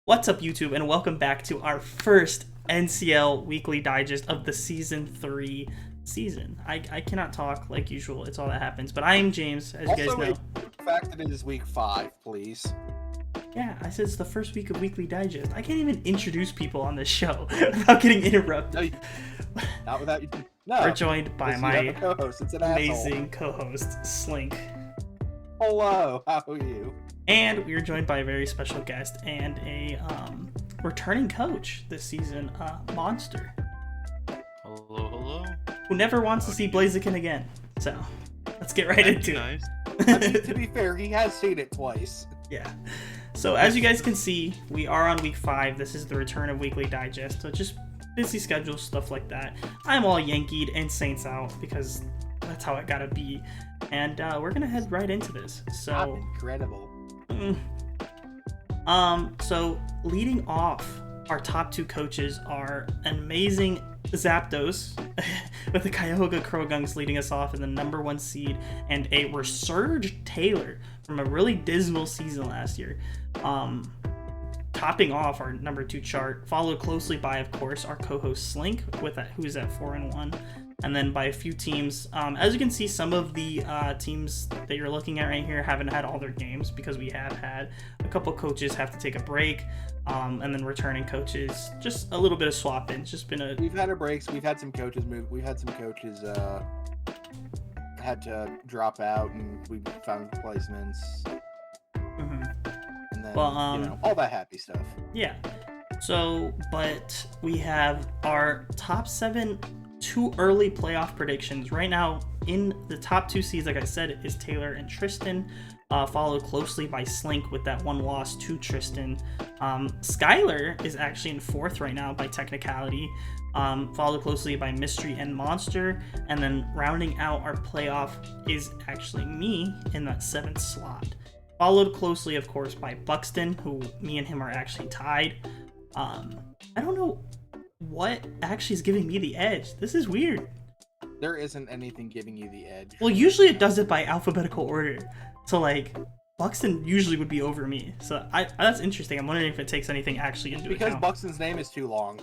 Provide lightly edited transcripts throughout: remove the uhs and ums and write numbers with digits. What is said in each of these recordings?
What's up, YouTube, and welcome back to our first NCL Weekly Digest of the Season 3 season. I cannot talk like usual, it's all that happens, but I am James, as you guys know. The fact that it is week 5, please. Yeah, I said it's the first week of Weekly Digest. I can't even introduce people on this show without getting interrupted. No, not without you. No. We're joined by my co-host. It's an amazing co-host, Slink. Hello, how are you? And we are joined by a very special guest and a returning coach this season, Monster. Hello. Who never wants to see Blaziken again. So, let's get right into it. I mean, to be fair, he has seen it twice. Yeah. So, as you guys can see, we are on week 5. This is the return of Weekly Digest. So, just busy schedule, stuff like that. I'm all Yankeed and Saints out because that's how it gotta be. And we're gonna head right into this. So, incredible. So leading off, our top 2 coaches are an amazing Zapdos with the Cuyahoga Crogunks leading us off in the number 1 seed, and a resurged Taylor from a really dismal season last year. Topping off our number 2 chart, followed closely by, of course, our co-host Slink who is at 4-1. And then by a few teams. As you can see, some of the teams that you're looking at right here haven't had all their games because we have had a couple coaches have to take a break, and then returning coaches, just a little bit of swap-in. It's just been a... We've had our breaks. We've had some coaches move. We've had some coaches had to drop out, and we found replacements. Mm-hmm. And then, well, all that happy stuff. Yeah. So, but we have our top 7... 2 early playoff predictions. Right now, in the top 2 seeds, like I said, is Taylor and Tristan, followed closely by Slink with that 1 loss to Tristan. Skylar is actually in 4th right now by technicality, followed closely by Mystery and Monster, and then rounding out our playoff is actually me in that 7th slot. Followed closely, of course, by Buxton, who me and him are actually tied. I don't know what actually is giving me the edge. This is weird. There isn't anything giving you the edge. Well, usually it does it by alphabetical order. So, like, Buxton usually would be over me. So, that's interesting. I'm wondering if it takes anything actually into account. Because Buxton's name is too long.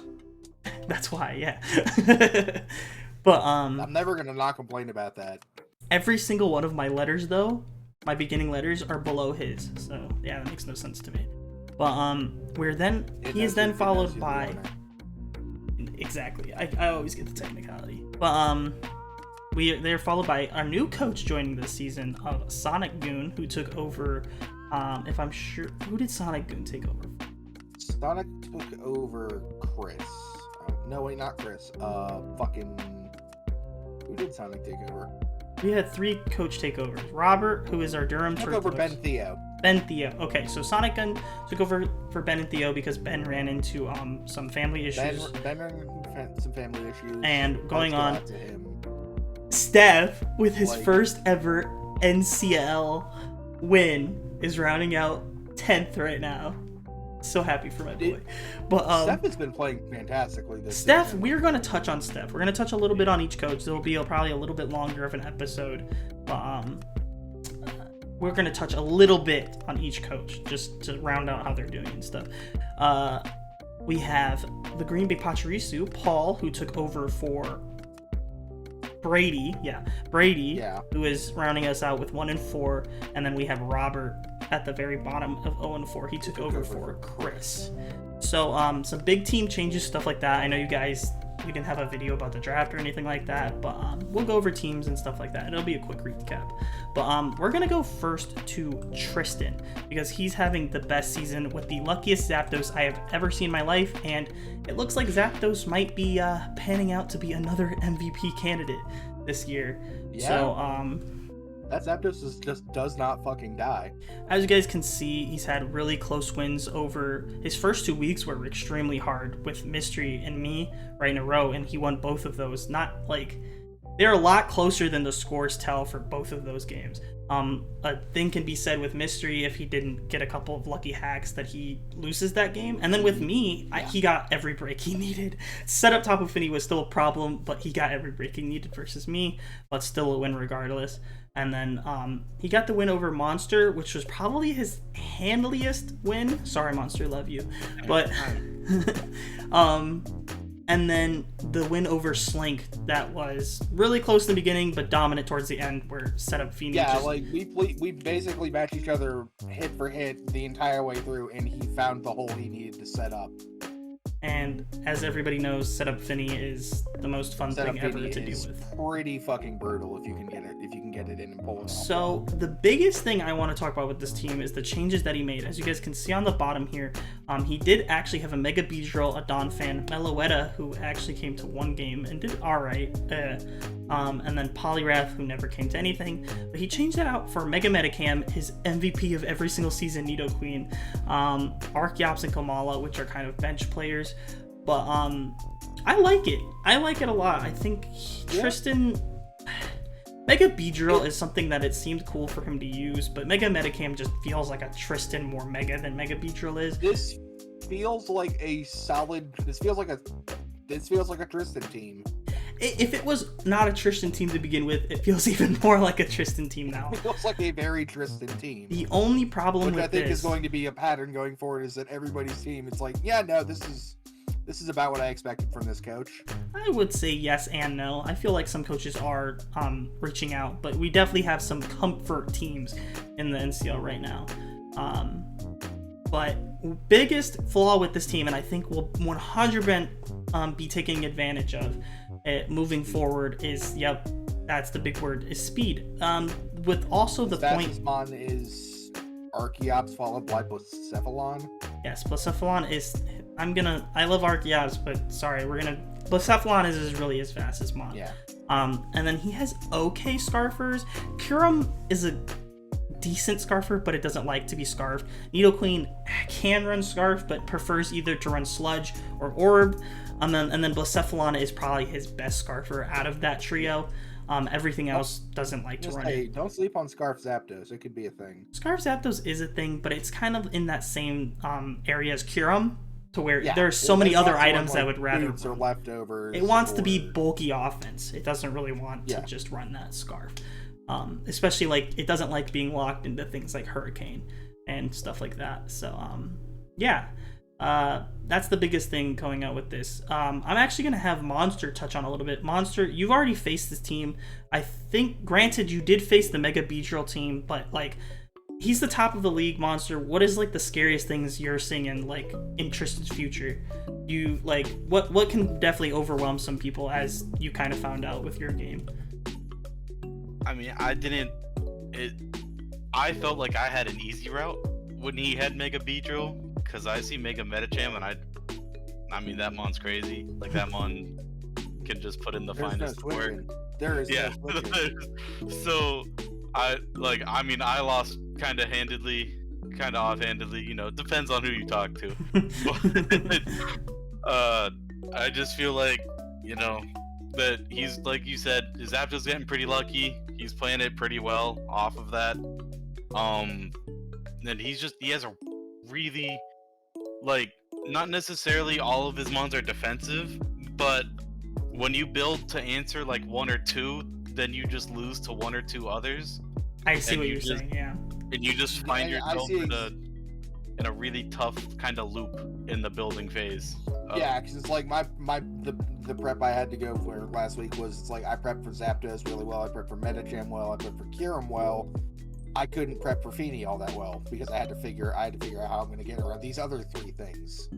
That's why, yeah. But, I'm never gonna not complain about that. Every single one of my letters, though, my beginning letters, are below his. So, yeah, that makes no sense to me. But, he is then followed by... Exactly. I always get the technicality. But they're followed by our new coach joining this season of Sonic Goon, who took over. If I'm sure, who did Sonic Goon take over? Sonic took over Chris. No, wait, not Chris. Who did Sonic take over? We had 3 coach takeovers. Robert, who is our Durham took over Ben Theo. Ben Theo. Okay, so Sonic Gun took over for Ben and Theo because Ben ran into some family issues. Ben ran into some family issues. And going on, Steph, with his first ever NCL win, is rounding out 10th right now. So happy for my boy. But Steph has been playing fantastically this season. We're going to touch on Steph. We're going to touch a little bit on each coach. There will be probably a little bit longer of an episode. But we're going to touch a little bit on each coach just to round out how they're doing and stuff. We have the Green Bay Pachirisu, Paul, who took over for Brady. Who is rounding us out with 1-4. And then we have Robert at the very bottom of 0-4. He took over for Chris. So some big team changes, stuff like that. I know you guys, we didn't have a video about the draft or anything like that, but we'll go over teams and stuff like that. It'll be a quick recap. But we're gonna go first to Tristan because he's having the best season with the luckiest Zapdos I have ever seen in my life, and it looks like Zapdos might be panning out to be another MVP candidate this year. Yeah. So that Zapdos just does not fucking die. As you guys can see, he's had really close wins over his first 2 weeks were extremely hard with Mystery and me right in a row, and he won both of those. Not like they're a lot closer than the scores tell for both of those games. A thing can be said with Mystery if he didn't get a couple of lucky hacks that he loses that game, and then with me, he got every break he needed. Setup Tapu Fini was still a problem, but he got every break he needed versus me, but still a win regardless. And then he got the win over Monster, which was probably his handliest win. Sorry, Monster, love you. But and then the win over Slink, that was really close in the beginning, but dominant towards the end, where Setup Feeney we basically matched each other hit for hit the entire way through, and he found the hole he needed to set up. And as everybody knows, Setup Finney is the most fun thing ever to deal with. Pretty fucking brutal if you can get it in and pull it off. So the biggest thing I want to talk about with this team is the changes that he made. As you guys can see on the bottom here, he did actually have a Mega Beedrill, a Dawn fan, Meloetta, who actually came to one game and did alright, and then Poliwrath, who never came to anything. But he changed that out for Mega Metacam, his MVP of every single season, Nidoqueen, Archeops and Kamala, which are kind of bench players. But I like it. I like it a lot. I think Tristan... Mega Beedrill is something that it seemed cool for him to use, but Mega Metacam just feels like a Tristan more Mega than Mega Beedrill is. This feels like a Tristan team. If it was not a Tristan team to begin with, it feels even more like a Tristan team now. It feels like a very Tristan team. The only problem which I think is going to be a pattern going forward is that everybody's team, it's like, yeah, no, this is about what I expected from this coach. I would say yes and no. I feel like some coaches are reaching out, but we definitely have some comfort teams in the NCL right now. But biggest flaw with this team, and I think we'll 100% be taking advantage of it moving forward, is, yep, that's the big word, is speed. With also the point... Fastest is Archeops followed by Blacephalon. Yes, Blacephalon is... I love Archeops, but sorry, Blacephalon is really his fastest mon. Yeah. And then he has okay Scarfers. Kyurem is a decent Scarfer, but it doesn't like to be Scarfed. Nidoqueen can run Scarf, but prefers either to run Sludge or Orb. And then Blacephalon is probably his best Scarfer out of that trio. Everything else doesn't like to run it. Don't sleep on Scarf Zapdos. It could be a thing. Scarf Zapdos is a thing, but it's kind of in that same area as Kyurem, to where there's so many other items that would rather run. Or leftovers. It wants to be bulky offense. It doesn't really want to just run that Scarf. Especially like it doesn't like being locked into things like Hurricane and stuff like that. So that's the biggest thing going out with this. I'm actually gonna have Monster touch on a little bit. Monster, you've already faced this team. I think, granted, you did face the Mega Beedrill team, but like, he's the top of the league. Monster, what is like the scariest things you're seeing in Tristan's future? You like what can definitely overwhelm some people, as you kind of found out with your game? I mean, I felt like I had an easy route when he had Mega Beedrill, because I see Mega Metacham, and I mean, that mon's crazy. Like, that mon can just put in the finest work. There is no switching. So I lost kind of offhandedly, depends on who you talk to. I just feel like, that he's, like you said, his Zapdos getting pretty lucky. He's playing it pretty well off of that. And he has a really, like, not necessarily all of his mons are defensive, but when you build to answer like one or two, then you just lose to one or two others. I see what you're saying, yeah. And you just find yourself in a really tough kind of loop in the building phase. Yeah, because it's like the prep I had to go for last week was, it's like I prepped for Zapdos really well, I prepped for Metacham well, I prepped for Kyurem well. I couldn't prep for Feeney all that well because I had to figure out how I'm going to get around these other three things.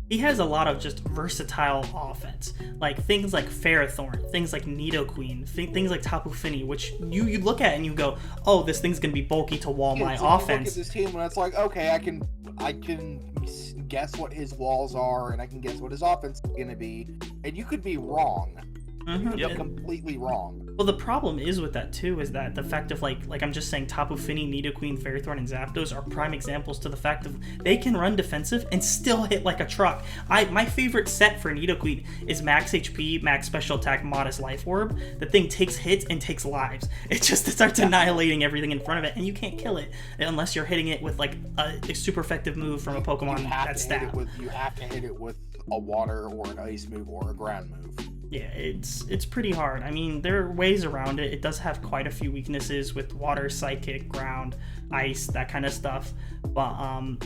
He has a lot of just versatile offense, like things like Ferrothorn, things like Nidoqueen, things like Tapu Fini, which you look at and you go, oh, this thing's gonna be bulky to wall my offense. You look at this team and it's like, okay, I can guess what his walls are and I can guess what his offense is gonna be, and you could be wrong. Mm-hmm. You're completely wrong. Well, the problem is with that too is that the fact of like I'm just saying, Tapu Fini, Nidoqueen, Ferrothorn, and Zapdos are prime examples to the fact of they can run defensive and still hit like a truck. My favorite set for Nidoqueen is max HP, max special attack, modest life orb. The thing takes hits and takes lives. It just starts annihilating everything in front of it, and you can't kill it unless you're hitting it with like a super effective move from a Pokemon that's stab. You have to hit it with a water or an ice move or a ground move. Yeah, it's pretty hard. I mean, there are ways around it. It does have quite a few weaknesses with water, psychic, ground, ice, that kind of stuff. But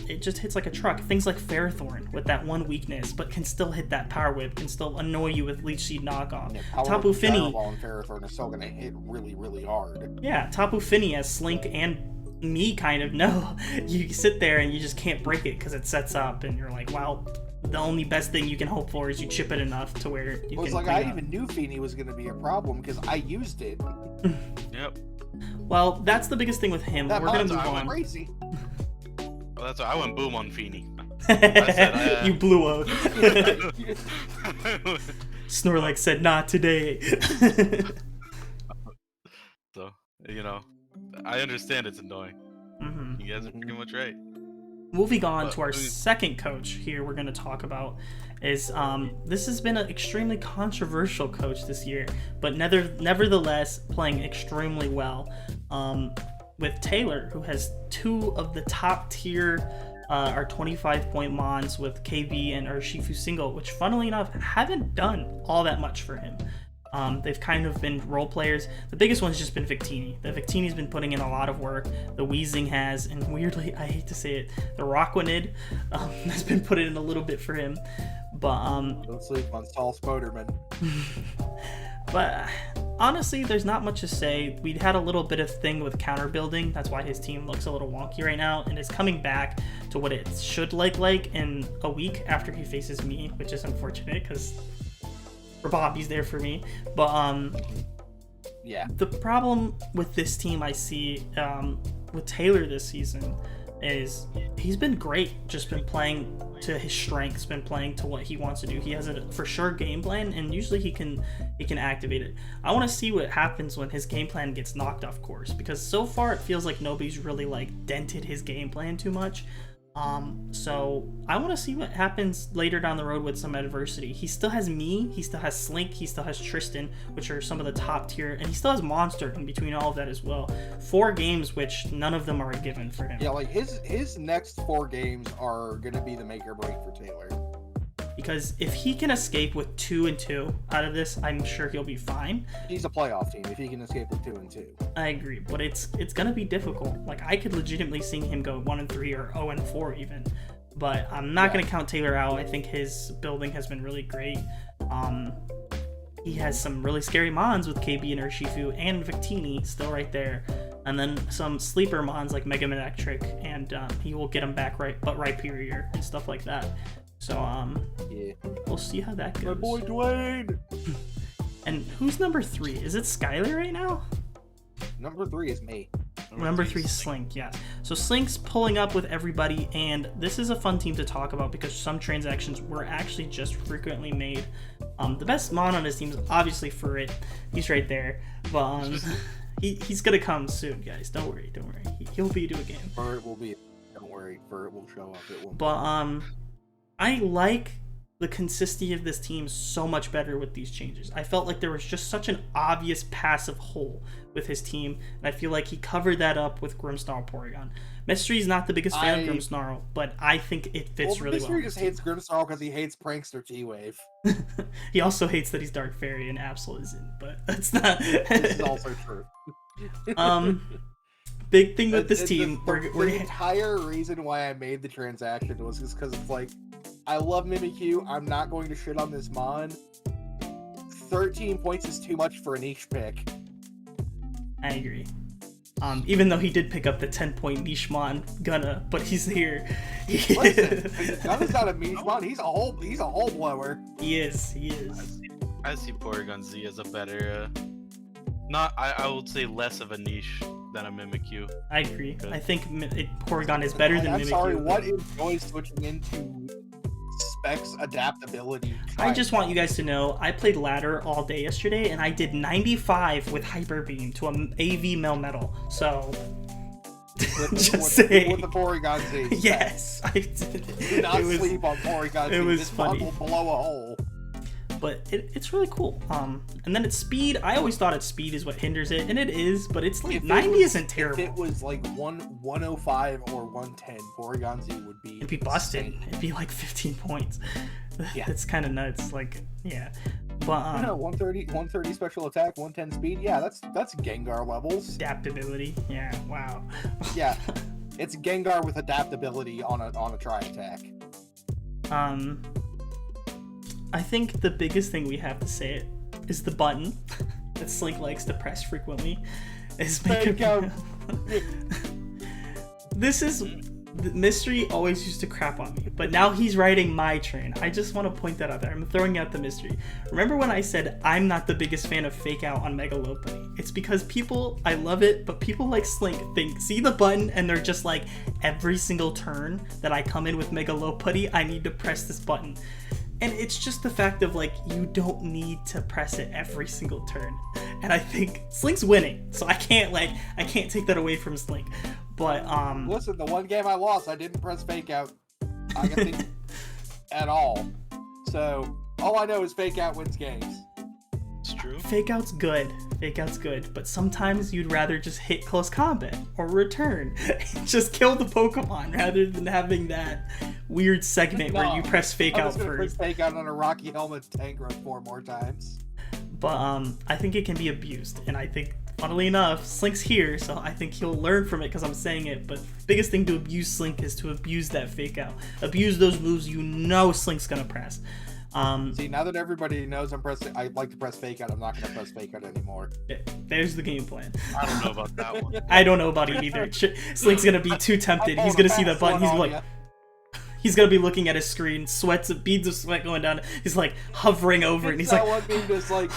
it just hits like a truck. Things like Ferrothorn with that one weakness, but can still hit that Power Whip, can still annoy you with Leech Seed knockoff. Yeah, Tapu Fini. And Ferrothorn is still gonna hit really, really hard. Yeah, Tapu Fini, as Slink and me kind of know, you sit there and you just can't break it because it sets up, and you're like, well, the only best thing you can hope for is you chip it enough to where you can. It's like I even knew Fini was gonna be a problem because I used it. Yep. Well, that's the biggest thing with him. That We're gonna mon's move on. crazy. Well, that's why I went boom on Fini. You blew up. Snorlax said, "Not today." So, you know, I understand it's annoying. Mm-hmm. You guys are pretty much right. Moving on to our second coach here, we're going to talk about is this has been an extremely controversial coach this year, but nevertheless playing extremely well. With Taylor, who has two of the top tier our 25-point mons with KB and Urshifu single, which funnily enough haven't done all that much for him. They've kind of been role players. The biggest one's just been Victini. The Victini's been putting in a lot of work. The Weezing has, and weirdly, I hate to say it, the Rockwanid has been put in a little bit for him. But Don't sleep on Saul Spoderman. But honestly, there's not much to say. We had a little bit of thing with counter building. That's why his team looks a little wonky right now, and is coming back to what it should like in a week after he faces me, which is unfortunate because for Bob, he's there for me. But yeah, the problem with this team I see with Taylor this season is he's been great, just been playing to his strengths, been playing to what he wants to do. He has a for sure game plan, and usually he can activate it. I want to see what happens when his game plan gets knocked off course, because so far it feels like nobody's really like dented his game plan too much. So I want to see what happens later down the road with some adversity. He still has me, he still has Slink, he still has Tristan, which are some of the top tier, and he still has Monster in between all of that as well. 4 games, which none of them are a given for him. Yeah, like his next 4 games are gonna be the make or break for Taylor. Because if he can escape with 2-2 out of this, I'm sure he'll be fine. He's a playoff team if he can escape with 2-2. I agree, but it's gonna be difficult. Like, I could legitimately see him go 1-3 or 0-4 even. But I'm not gonna count Taylor out. I think his building has been really great. He has some really scary mons with KB and Urshifu and Victini still right there. And then some sleeper mons like Mega Man Electric, and he will get them back right Rhyperior and stuff like that. So, yeah, we'll see how that goes. My boy Dwayne! And who's number 3? Is it Skylar right now? Number 3 is me. Number 3 is Slink, yes. So Slink's pulling up with everybody, and this is a fun team to talk about because some transactions were actually just frequently made. The best mon on his team is obviously Ferret. He's right there. But he's gonna come soon, guys. Don't worry. He'll be to a game. Ferret will be. Don't worry. Ferret will show up at one. But I like the consistency of this team so much better with these changes. I felt like there was just such an obvious passive hole with his team, and I feel like he covered that up with Grimmsnarl Porygon. Mystery's not the biggest fan of Grimmsnarl, but I think it fits really well. Mystery just hates Grimmsnarl because he hates Prankster T-Wave. He also hates that he's Dark Fairy and Absol isn't, but that's not... This is also true. Big thing with this team... The entire reason why I made the transaction was just because it's like, I love Mimikyu. I'm not going to shit on this mon. 13 points is too much for a niche pick. I agree. Even though he did pick up the 10-point niche mon Gunna, but he's here. Listen, Gunna's not a niche mon. He's a hole blower. He is. I see Porygon Z as a better, I would say less of a niche than a Mimikyu. I agree. I think Porygon is better than Mimikyu. I'm sorry, what enjoys switching into Specs adaptability? I just want you guys to know, I played ladder all day yesterday, and I did 95 with Hyper Beam to an AV Melmetal. So, just saying. With the Porygon Z. Yes, I did. Do not sleep on Porygon Z. It was this funny. Will blow a hole. But it's really cool. And then its speed. I always thought its speed is what hinders it, and it is. But it's like 90 isn't terrible. If it was like 105 or 110, Porygon Z would be. It'd be busted. insane. It'd be like 15 points. Yeah. It's kind of nuts. Like, yeah. But 130 special attack, 110 speed. Yeah, that's Gengar levels. adaptability. Yeah, wow. Yeah, it's Gengar with adaptability on a tri attack. I think the biggest thing we have to say is the button that Slink likes to press frequently. Is This is the Mystery always used to crap on me, but now he's riding my train. I just want to point that out there. I'm throwing out the Mystery. Remember when I said I'm not the biggest fan of Fake Out on Mega Lopunny? It's because I love it, but people like Slink see the button and they're just like, every single turn that I come in with Mega Lopunny, I need to press this button. And it's just the fact of like, you don't need to press it every single turn. And I think Slink's winning, so I can't take that away from Slink. But listen, the one game I lost, I didn't press Fake Out. I can think at all. So all I know is Fake Out wins games. It's true. Fake Out's good, but sometimes you'd rather just hit close combat or return and just kill the Pokemon rather than having that weird segment where you press Fake Out first. first. Fake Out on a Rocky Helmet tank run 4 more times. But I think it can be abused, and I think, funnily enough, Slink's here, so I think he'll learn from it because I'm saying it. But biggest thing to abuse Slink is to abuse that Fake Out. Abuse those moves you know Slink's gonna press. See, now that everybody knows I like to press Fake Out, I'm not gonna press Fake Out anymore. There's the game plan. I don't know about that one. I don't know about it either. Slink's gonna be too tempted. He's gonna see that button. He's like, he's gonna be looking at his screen, beads of sweat going down. He's like hovering over it, and he's like, one beam just like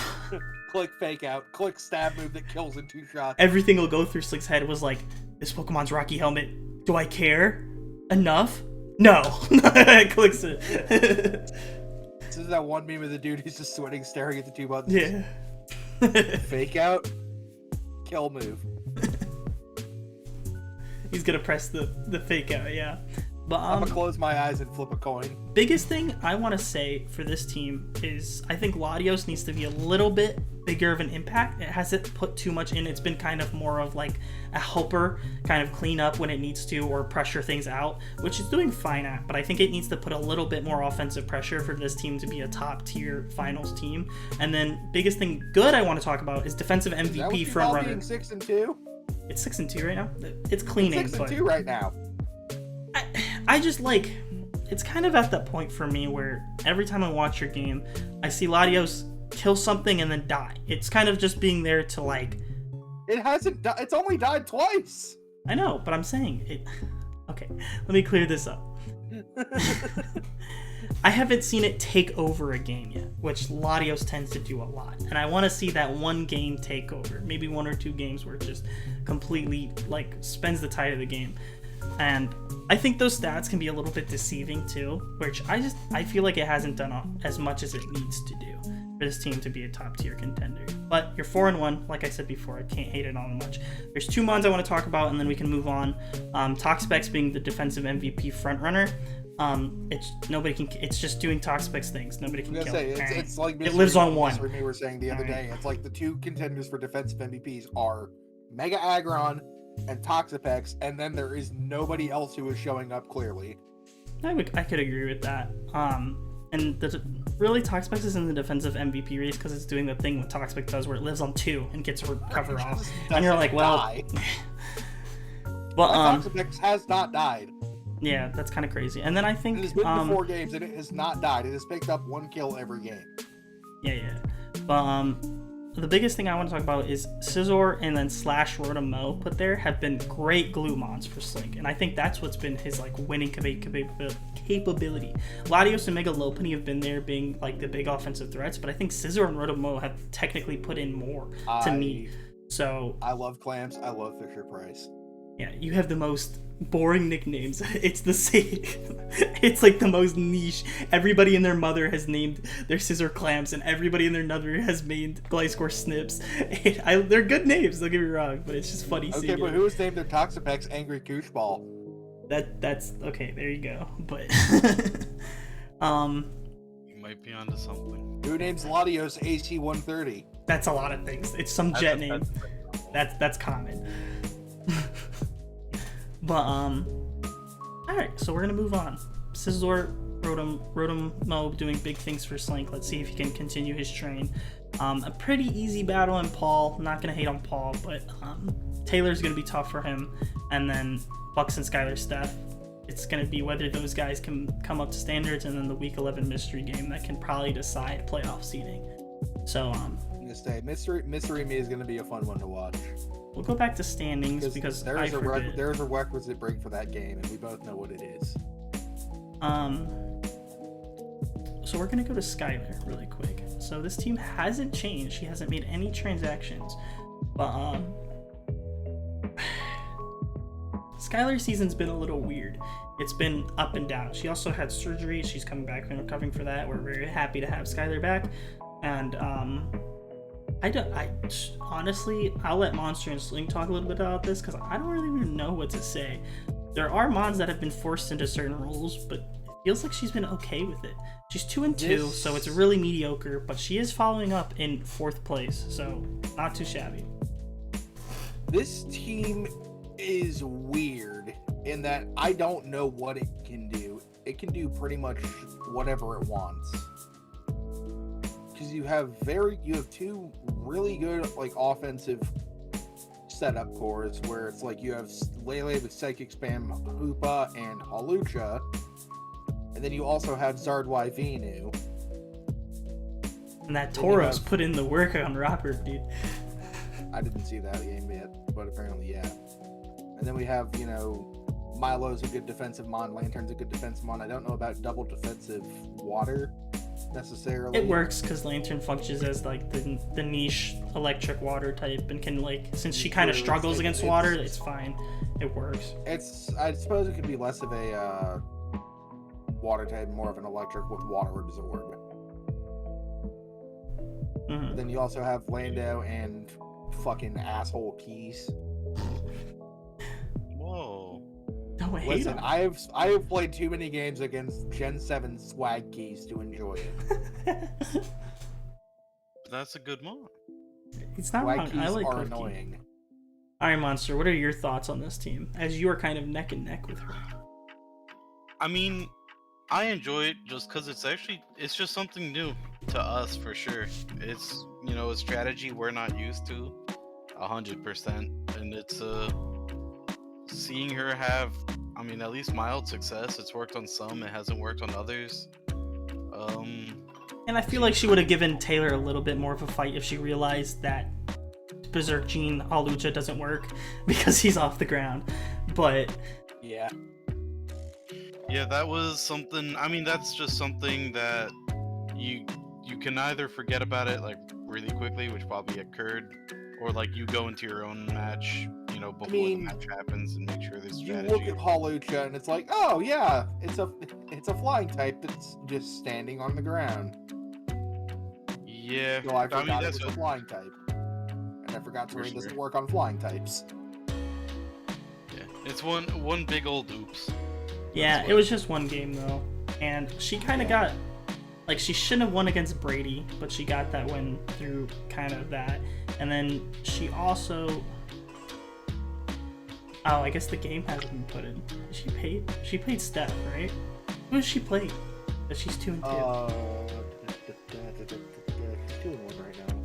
click Fake Out, click stab move that kills in 2 shots. Everything will go through Slink's head was like, this Pokemon's Rocky Helmet. Do I care enough? No. Clicks it. This is that one meme of the dude who's just sweating, staring at the 2 buttons. Yeah. Fake Out, kill move. He's gonna press the Fake Out, yeah. But I'm gonna close my eyes and flip a coin. Biggest thing I want to say for this team is I think Latios needs to be a little bit bigger of an impact. It hasn't put too much in. It's been kind of more of like a helper, kind of clean up when it needs to or pressure things out, which it's doing fine at, but I think it needs to put a little bit more offensive pressure for this team to be a top tier finals team. And then biggest thing good I want to talk about is defensive MVP front runner. 6-2? It's 6-2 right now. It's cleaning. 6-2 right now. I just like, it's kind of at that point for me where every time I watch your game, I see Latios kill something and then die. It's kind of just being there to like... It hasn't it's only died twice! I know, but I'm saying it... Okay, let me clear this up. I haven't seen it take over a game yet, which Latios tends to do a lot. And I want to see that one game take over. Maybe 1 or 2 games where it just completely like spends the tide of the game. And I think those stats can be a little bit deceiving too, which I feel like it hasn't done as much as it needs to do for this team to be a top tier contender. But you're 4-1, like I said before, I can't hate it on much. There's 2 mons I want to talk about, and then we can move on. Toxapex being the defensive MVP frontrunner. It's just doing Toxapex things. Nobody can kill it. It's like it lives on one. We were saying the other day. It's like the 2 contenders for defensive MVPs are Mega Aggron and Toxapex, and then there is nobody else who is showing up clearly. I could agree with that. And really, Toxapex is in the defensive MVP race because it's doing the thing what Toxapex does where it lives on 2 and gets recover off. And you're like, well... But Toxapex has not died. Yeah, that's kind of crazy. And then I think... It has been to 4 games and it has not died. It has picked up 1 kill every game. Yeah. But the biggest thing I want to talk about is Scizor and then slash Rotom put there have been great glue mons for Slink, and I think that's what's been his like winning capability. Latios and Mega Lopunny have been there being like the big offensive threats, but I think Scizor and Rotom have technically put in more to me. So I love Clams. I love Fisher Price. Yeah, you have the most boring nicknames. It's the same. It's like the most niche. Everybody and their mother has named their Scissor Clamps, and everybody and their mother has named Gliscor Snips. They're good names, don't get me wrong, but it's just funny seeing but who has named their Toxapex Angry Kooshball? That's okay, there you go. But you might be onto something. Who names Latios AC 130? That's a lot of things. It's some jet name. That's common. But alright, so we're gonna move on. Scizor, Rotom Mob doing big things for Slink. Let's see if he can continue his train. A pretty easy battle in Paul. Not gonna hate on Paul, but Taylor's gonna be tough for him. And then Buxton, Skylar, Steph. It's gonna be whether those guys can come up to standards, and then the Week 11 mystery game that can probably decide playoff seeding. So I'm gonna say mystery me is gonna be a fun one to watch. We'll go back to standings because there's a requisite break for that game, and we both know what it is. So we're gonna go to Skylar really quick. So this team hasn't changed. She hasn't made any transactions, but Skylar's season's been a little weird. It's been up and down. She also had surgery. She's coming back and recovering for that. We're very happy to have Skylar back, and honestly, I'll let Monster and Slink talk a little bit about this because I don't really even know what to say. There are mods that have been forced into certain roles, but it feels like she's been okay with it. She's 2-2, so it's really mediocre, but she is following up in 4th place, so not too shabby. This team is weird in that I don't know what it can do. It can do pretty much whatever it wants. Because you have two really good offensive setup cores where it's like you have Lele with Psychic Spam, Hoopa, and Hawlucha, and then you also have Zardwai Venu. And that Tauros put in the work on Robert, dude. I didn't see that game yet, but apparently, yeah. And then we have, Milo's a good defensive mon, Lantern's a good defensive mon. I don't know about double defensive water necessarily. It works because Lantern functions as the niche electric water type and can since she kind of struggles against water, it's fine. It works. I suppose it could be less of a water type, more of an electric with water absorb. Mm-hmm. Then you also have Lando and fucking asshole Keys. Whoa. No, Listen, I have played too many games against Gen 7 swag Keys to enjoy it. That's a good mod. It's not swag wrong. Keys I like are Cliff Key. annoying. Alright, Monster, what are your thoughts on this team? As you are kind of neck and neck with her. I mean, I enjoy it just because it's just something new to us for sure. It's a strategy we're not used to 100%, and it's seeing her have at least mild success. It's worked on some, it hasn't worked on others. And I feel like she would have given Taylor a little bit more of a fight if she realized that Berserk Gene Hawlucha doesn't work because he's off the ground. But yeah, that was something. That's just something that you can either forget about it really quickly, which probably occurred, or you go into your own match before the match happens and make sure there's strategy. You look at Hawlucha and it's like, oh yeah, it's a flying type that's just standing on the ground. Yeah, so I forgot it was a flying type, and I forgot to read doesn't work on flying types. Yeah, it's one big old oops. yeah, it was just one game though, and she kind of got she shouldn't have won against Brady, but she got that win through kind of that, and then she also. Oh, I guess the game hasn't been put in. She played Steph, right? Who has she played? But she's 2-2. She's 2-1 right now.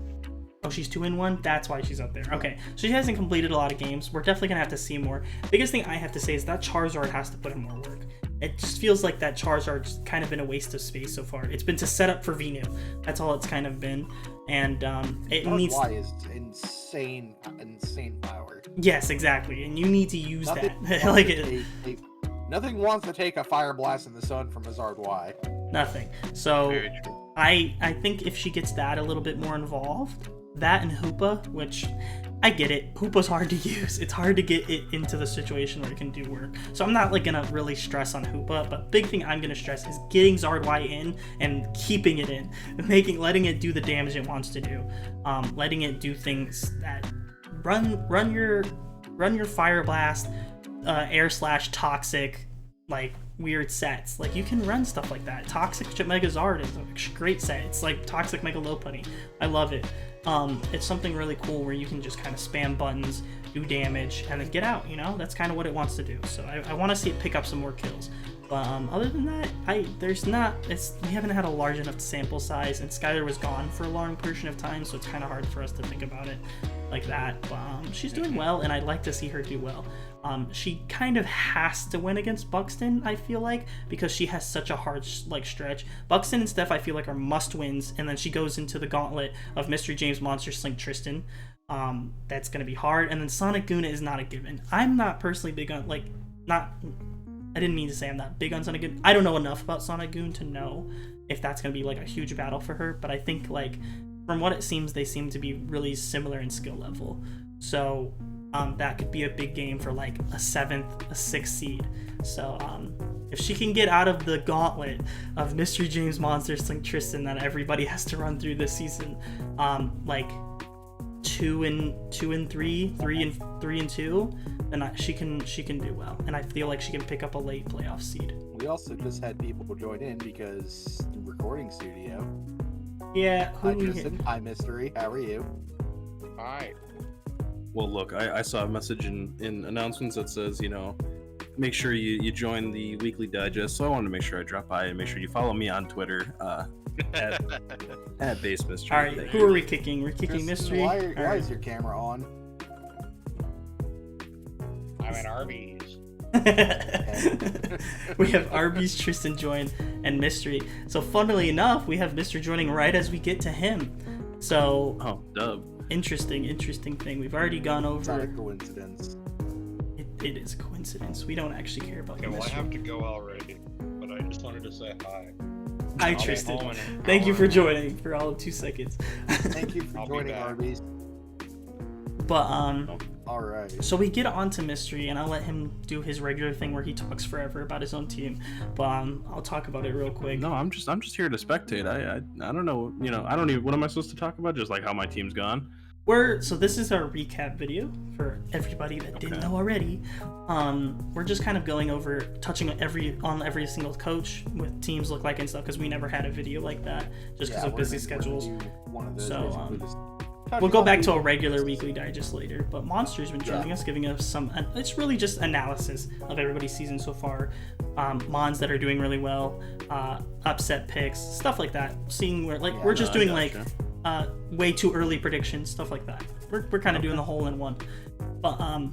Oh, she's 2-1? That's why she's up there. Okay, so she hasn't completed a lot of games. We're definitely gonna have to see more. Biggest thing I have to say is that Charizard has to put in more work. It just feels like that Charizard's kind of been a waste of space so far. It's been to set up for Venu. That's all it's kind of been. And it needs. Why is insane power? Yes, exactly. And you need to use Nothing that. Nothing wants to take a Fire Blast in the sun from a Zardwai. Nothing. So Very true. I think if she gets that a little bit more involved, that and Hoopa, which I get it. Hoopa's hard to use. It's hard to get it into the situation where it can do work. So I'm not gonna really stress on Hoopa, but big thing I'm gonna stress is getting Zardwai in and keeping it in, letting it do the damage it wants to do, letting it do things that run your Fire Blast, air slash toxic, weird sets. You can run stuff like that. Toxic Megazard is a great set. It's like Toxic Mega Lopunny. I love it. It's something really cool where you can just kind of spam buttons, do damage, and then get out, That's kind of what it wants to do. So I want to see it pick up some more kills. But other than that, we haven't had a large enough sample size, and Skylar was gone for a long portion of time, so it's kind of hard for us to think about it like that. But she's doing well, and I'd like to see her do well. She kind of has to win against Buxton, I feel like, because she has such a hard stretch. Buxton and Steph, I feel like, are must wins, and then she goes into the gauntlet of Mystery James, Monster, Slink, Tristan. That's gonna be hard, and then Sonic Goon is not a given. I'm not personally big on I didn't mean to say I'm not big on Sonic Goon. I don't know enough about Sonic Goon to know if that's going to be like a huge battle for her, but I think like from what it seems, they seem to be really similar in skill level. So that could be a big game for like a 7th, a 6th seed. So if she can get out of the gauntlet of Mystery James, Monster, Slink, Tristan that everybody has to run through this season, like 2 and 3, 3 and 2, then she can do well, and I feel like she can pick up a late playoff seed. We also just had people join in because the recording studio. Yeah. Hi Tristan. Hi Mystery. How are you? Hi. Well, look, I saw a message in announcements that says, make sure you join the weekly digest. So I wanted to make sure I drop by and make sure you follow me on Twitter at Base Mystery. All right, who are we kicking? We're kicking Tristan, Mystery. Why is your camera on? I'm at Arby's. We have Arby's, Tristan join, and Mystery. So funnily enough, we have Mr. joining right as we get to him. So dub. Interesting thing. We've already gone over. It's not a coincidence. It is a coincidence. We don't actually care about Okay, the well, I mystery. have to go already, but I just wanted to say hi. Hi, I'll be Tristan. home in an Thank you hour. for joining for all of 2 seconds. Thank you for I'll be joining, back. Arby's. But All right. so we get on to Mystery, and I'll let him do his regular thing where he talks forever about his own team. But I'll talk about it real quick. No, I'm just here to spectate. I don't know. I don't even. What am I supposed to talk about? Just like how my team's gone. So this is our recap video for everybody that didn't know already. We're just kind of going over, touching on every single coach, what teams look like and stuff, because we never had a video like that, just because of busy schedules. We'll go back to a regular weekly digest later, but Monster's been joining us, giving us some. It's really just analysis of everybody's season so far. Mons that are doing really well, upset picks, stuff like that. Seeing where we're just doing way too early predictions, stuff like that. We're kind of doing the whole in one. But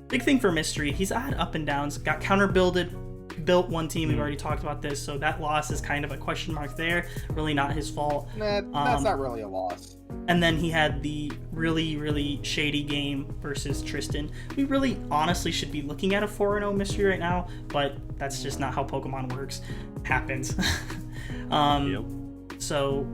big thing for Mystery, he's had up and downs. Got built one team. We've already talked about this, so that loss is kind of a question mark there. Really not his fault. Nah, that's not really a loss. And then he had the really, really shady game versus Tristan. We really honestly should be looking at a 4-0 Mystery right now, but that's just not how Pokemon works. Happens. So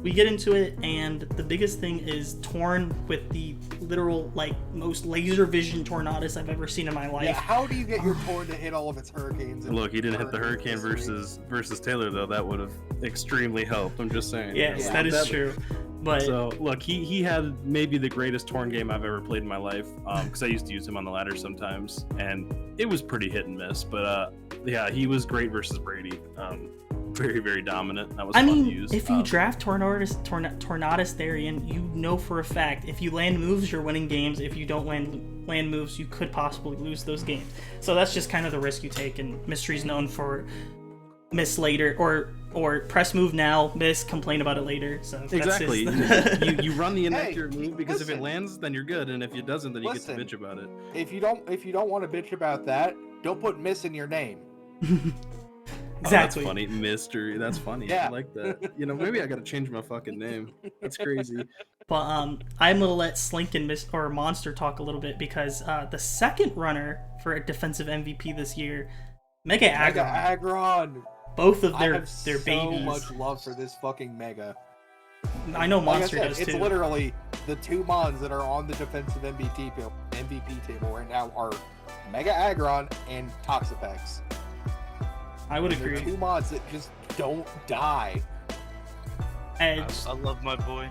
we get into it, and the biggest thing is Torn with the literal, most laser vision Tornadus I've ever seen in my life. Yeah, how do you get your Torn to hit all of its hurricanes? Look, he didn't hit the hurricane versus Taylor though. That would have extremely helped. I'm just saying. Yes, that is true. But so look, he had maybe the greatest Torn game I've ever played in my life. Because I used to use him on the ladder sometimes, and it was pretty hit and miss. But yeah, he was great versus Brady. Very, very dominant. That was fun to use. If you draft Tornadus Therian, you know for a fact if you land moves, you're winning games. If you don't land moves, you could possibly lose those games. So that's just kind of the risk you take. And Mystery's known for miss later or press move now, miss, complain about it later. So exactly. That's you run the inaccurate move because if it lands, then you're good, and if it doesn't, then you get to bitch about it. If you don't want to bitch about that, don't put miss in your name. Exactly. Oh, that's funny. Mystery. That's funny. Yeah. I like that. Maybe I gotta change my fucking name. That's crazy. But I'm gonna let Slink and Monster talk a little bit because the second runner for a defensive MVP this year, Mega Aggron. Both of their babies. So much love for this fucking Mega. I know Monster does it's too. It's literally the 2 Mons that are on the defensive MVP table right now are Mega Aggron and Toxapex. I would agree. 2 Mons that just don't die. Edge. I love my boy.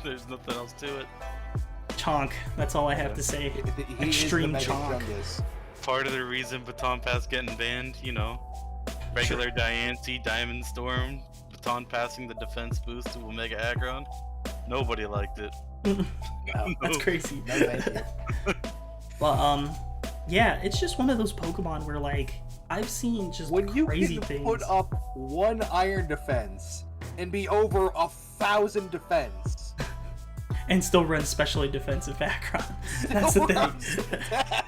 There's nothing else to it. Chonk. That's all I have to say. He Extreme is the Mega Chonk. Chungus. Part of the reason Baton Pass getting banned, regular Diancie, Diamond Storm, Baton passing the defense boost to Omega Aggron. Nobody liked it. That's crazy. No, thank you. But yeah, it's just one of those Pokemon where I've seen just When you crazy can things. put up 1 iron defense and be over 1,000 defense. And still run specially defensive background. That's the thing.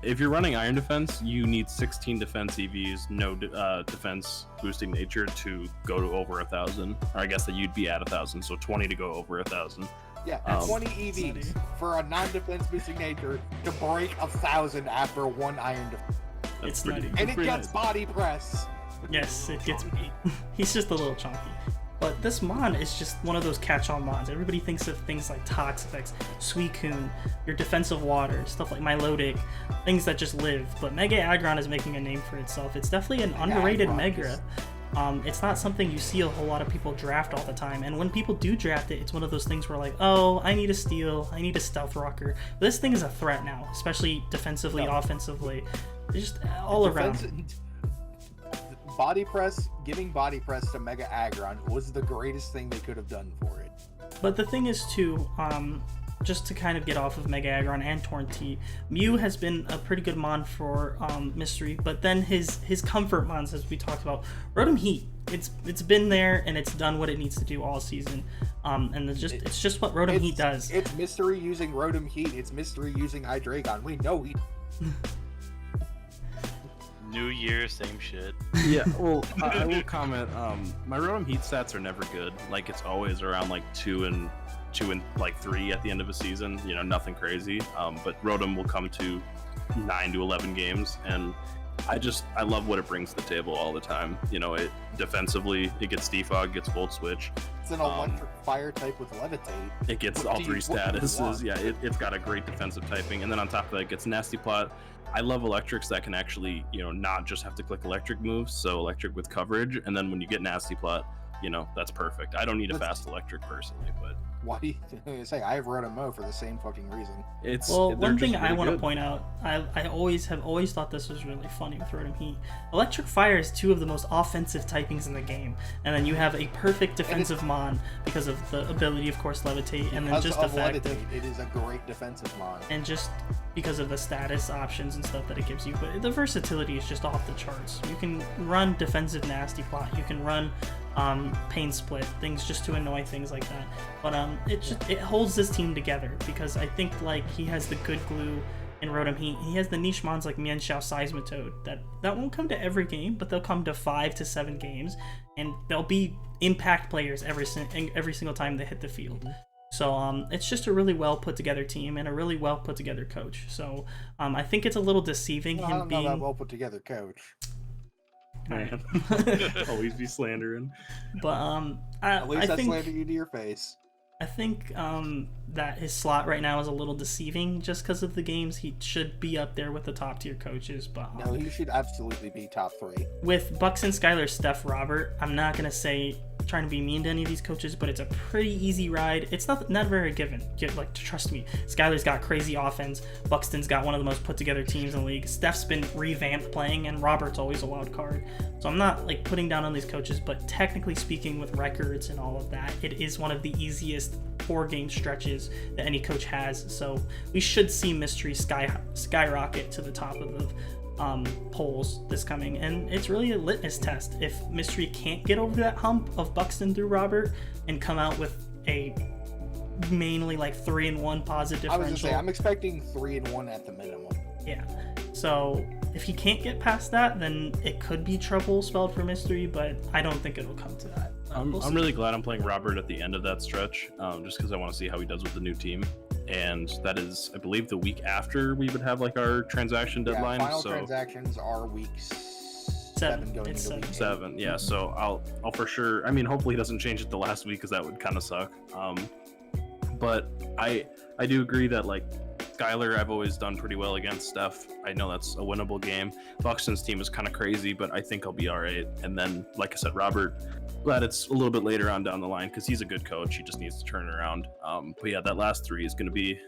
If you're running iron defense, you need 16 defense EVs, no defense boosting nature to go to over 1,000. Or I guess that you'd be at 1,000, so 20 to go over 1,000. Yeah, Um, 20 EVs for a non-defense boosting nature to break 1,000 after 1 iron defense. It's pretty, nutty. that's And it pretty gets nice. body press. Yes, it gets. He's just a little chunky. But this mon is just one of those catch-all mons. Everybody thinks of things like Tox effects, Suicune, your defensive water, stuff like Milotic, things that just live. But Mega Aggron is making a name for itself. It's definitely an underrated Aggron Mega. It's not something you see a whole lot of people draft all the time. And when people do draft it, it's one of those things where like, oh, I need a steal, I need a stealth rocker. But this thing is a threat now, especially defensively, offensively, just all around. Body press, giving body press to Mega Aggron was the greatest thing they could have done for it. But the thing is too, just to kind of get off of Mega Aggron and Torn T, Mew has been a pretty good mon for Mystery, but then his comfort mons, as we talked about, Rotom Heat. It's been there and it's done what it needs to do all season, and it's just what Rotom Heat does. It's Mystery using Rotom Heat. It's Mystery using Hydreigon. We know he. New Year, same shit. Yeah, well, I will comment. My Rotom Heat stats are never good. Like it's always around like 2 and 3 at the end of a season. You know, nothing crazy. But Rotom will come to 9 to 11 games, and I love what it brings to the table all the time. You know, it defensively, it gets Defog, gets Volt Switch. It's an electric fire type with Levitate. It gets What all do 3 you- what do you statuses. want? Yeah, it's got a great defensive typing, and then on top of that, it gets Nasty Plot. I love electrics that can actually, you know, not just have to click electric moves, so electric with coverage, and then when you get Nasty Plot, you know, that's perfect. I don't need a fast electric personally, but Why do you say I have Rotom Mo for the same fucking reason? it's Well, they're one just thing I really want to good. point out, I have always thought this was really funny with Rotom Heat. Electric Fire is 2 of the most offensive typings in the game, and then you have a perfect defensive mon because of the ability, of course, Levitate, and then Because just of effective, Levitate, it is a great defensive mon. and just because of the status options and stuff that it gives you. But the versatility is just off the charts. You can run defensive Nasty Plot, you can run Pain Split, things just to annoy things like that. But it holds this team together because I think like he has the good glue in Rotom Heat. He has the niche mons like Mienshao, Seismitoad that won't come to every game, but they'll come to 5 to 7 games, and they'll be impact players every single time they hit the field. So it's just a really well put together team and a really well put together coach. So I think it's a little deceiving Well, I him don't know being that well put together coach. Man. Always be slandering. At I least I think slandered you to your face. I think that his slot right now is a little deceiving just because of the games. He should be up there with the top tier coaches, but No, he should absolutely be top 3. with Buxton, Skylar, Steph, Robert, I'm not gonna say trying to be mean to any of these coaches, but it's a pretty easy ride. It's not very given. Like, trust me, Skylar's got crazy offense. Buxton's got one of the most put together teams in the league. Steph's been revamped playing, and Robert's always a wild card. So I'm not like putting down on these coaches, but technically speaking, with records and all of that, it is one of the easiest 4-game stretches that any coach has. So we should see Mystery skyrocket to the top of the polls this coming, and it's really a litmus test. If Mystery can't get over that hump of Buxton through Robert and come out with a mainly like 3-1 positive I was differential, gonna say I'm expecting 3-1 at the minimum. yeah. So if he can't get past that, then it could be trouble spelled for Mystery, but I don't think it'll come to that. We'll I'm see. really glad I'm playing Robert at the end of that stretch, just because I want to see how he does with the new team. And that is, I believe, the week after we would have like our transaction deadline. Yeah, final so transactions are week 7 going It's into week 7. 7, yeah. So I'll for sure. I mean, hopefully he doesn't change it the last week because that would kind of suck. But I do agree that like Skylar, I've always done pretty well against Steph. I know that's a winnable game. Buxton's team is kind of crazy, but I think I'll be all right. And then, like I said, Robert, glad it's a little bit later on down the line because he's a good coach. He just needs to turn it around. But yeah, that last 3 is going to be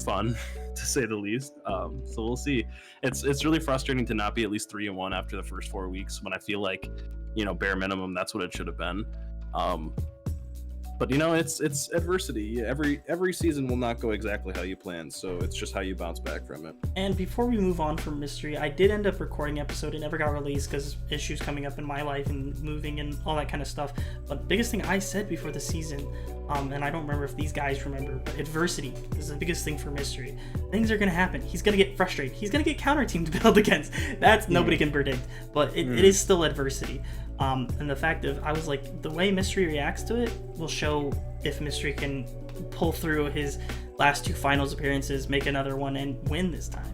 fun to say the least. So we'll see. It's really frustrating to not be at least 3-1 after the first 4 weeks when I feel like, you know, bare minimum, that's what it should have been. But it's adversity. Every season will not go exactly how you planned, so it's just how you bounce back from it. And before we move on from mystery, I did end up recording an episode. It never got released because issues coming up in my life and moving and all that kind of stuff. But biggest thing I said before the season, and I don't remember if these guys remember, but adversity is the biggest thing for mystery. Things are gonna happen. He's gonna get frustrated. He's gonna get counter team to build against. That's nobody can predict, but it is still adversity. And the fact of, I was like, the way Mystery reacts to it will show if Mystery can pull through his last 2 finals appearances, make another one, and win this time.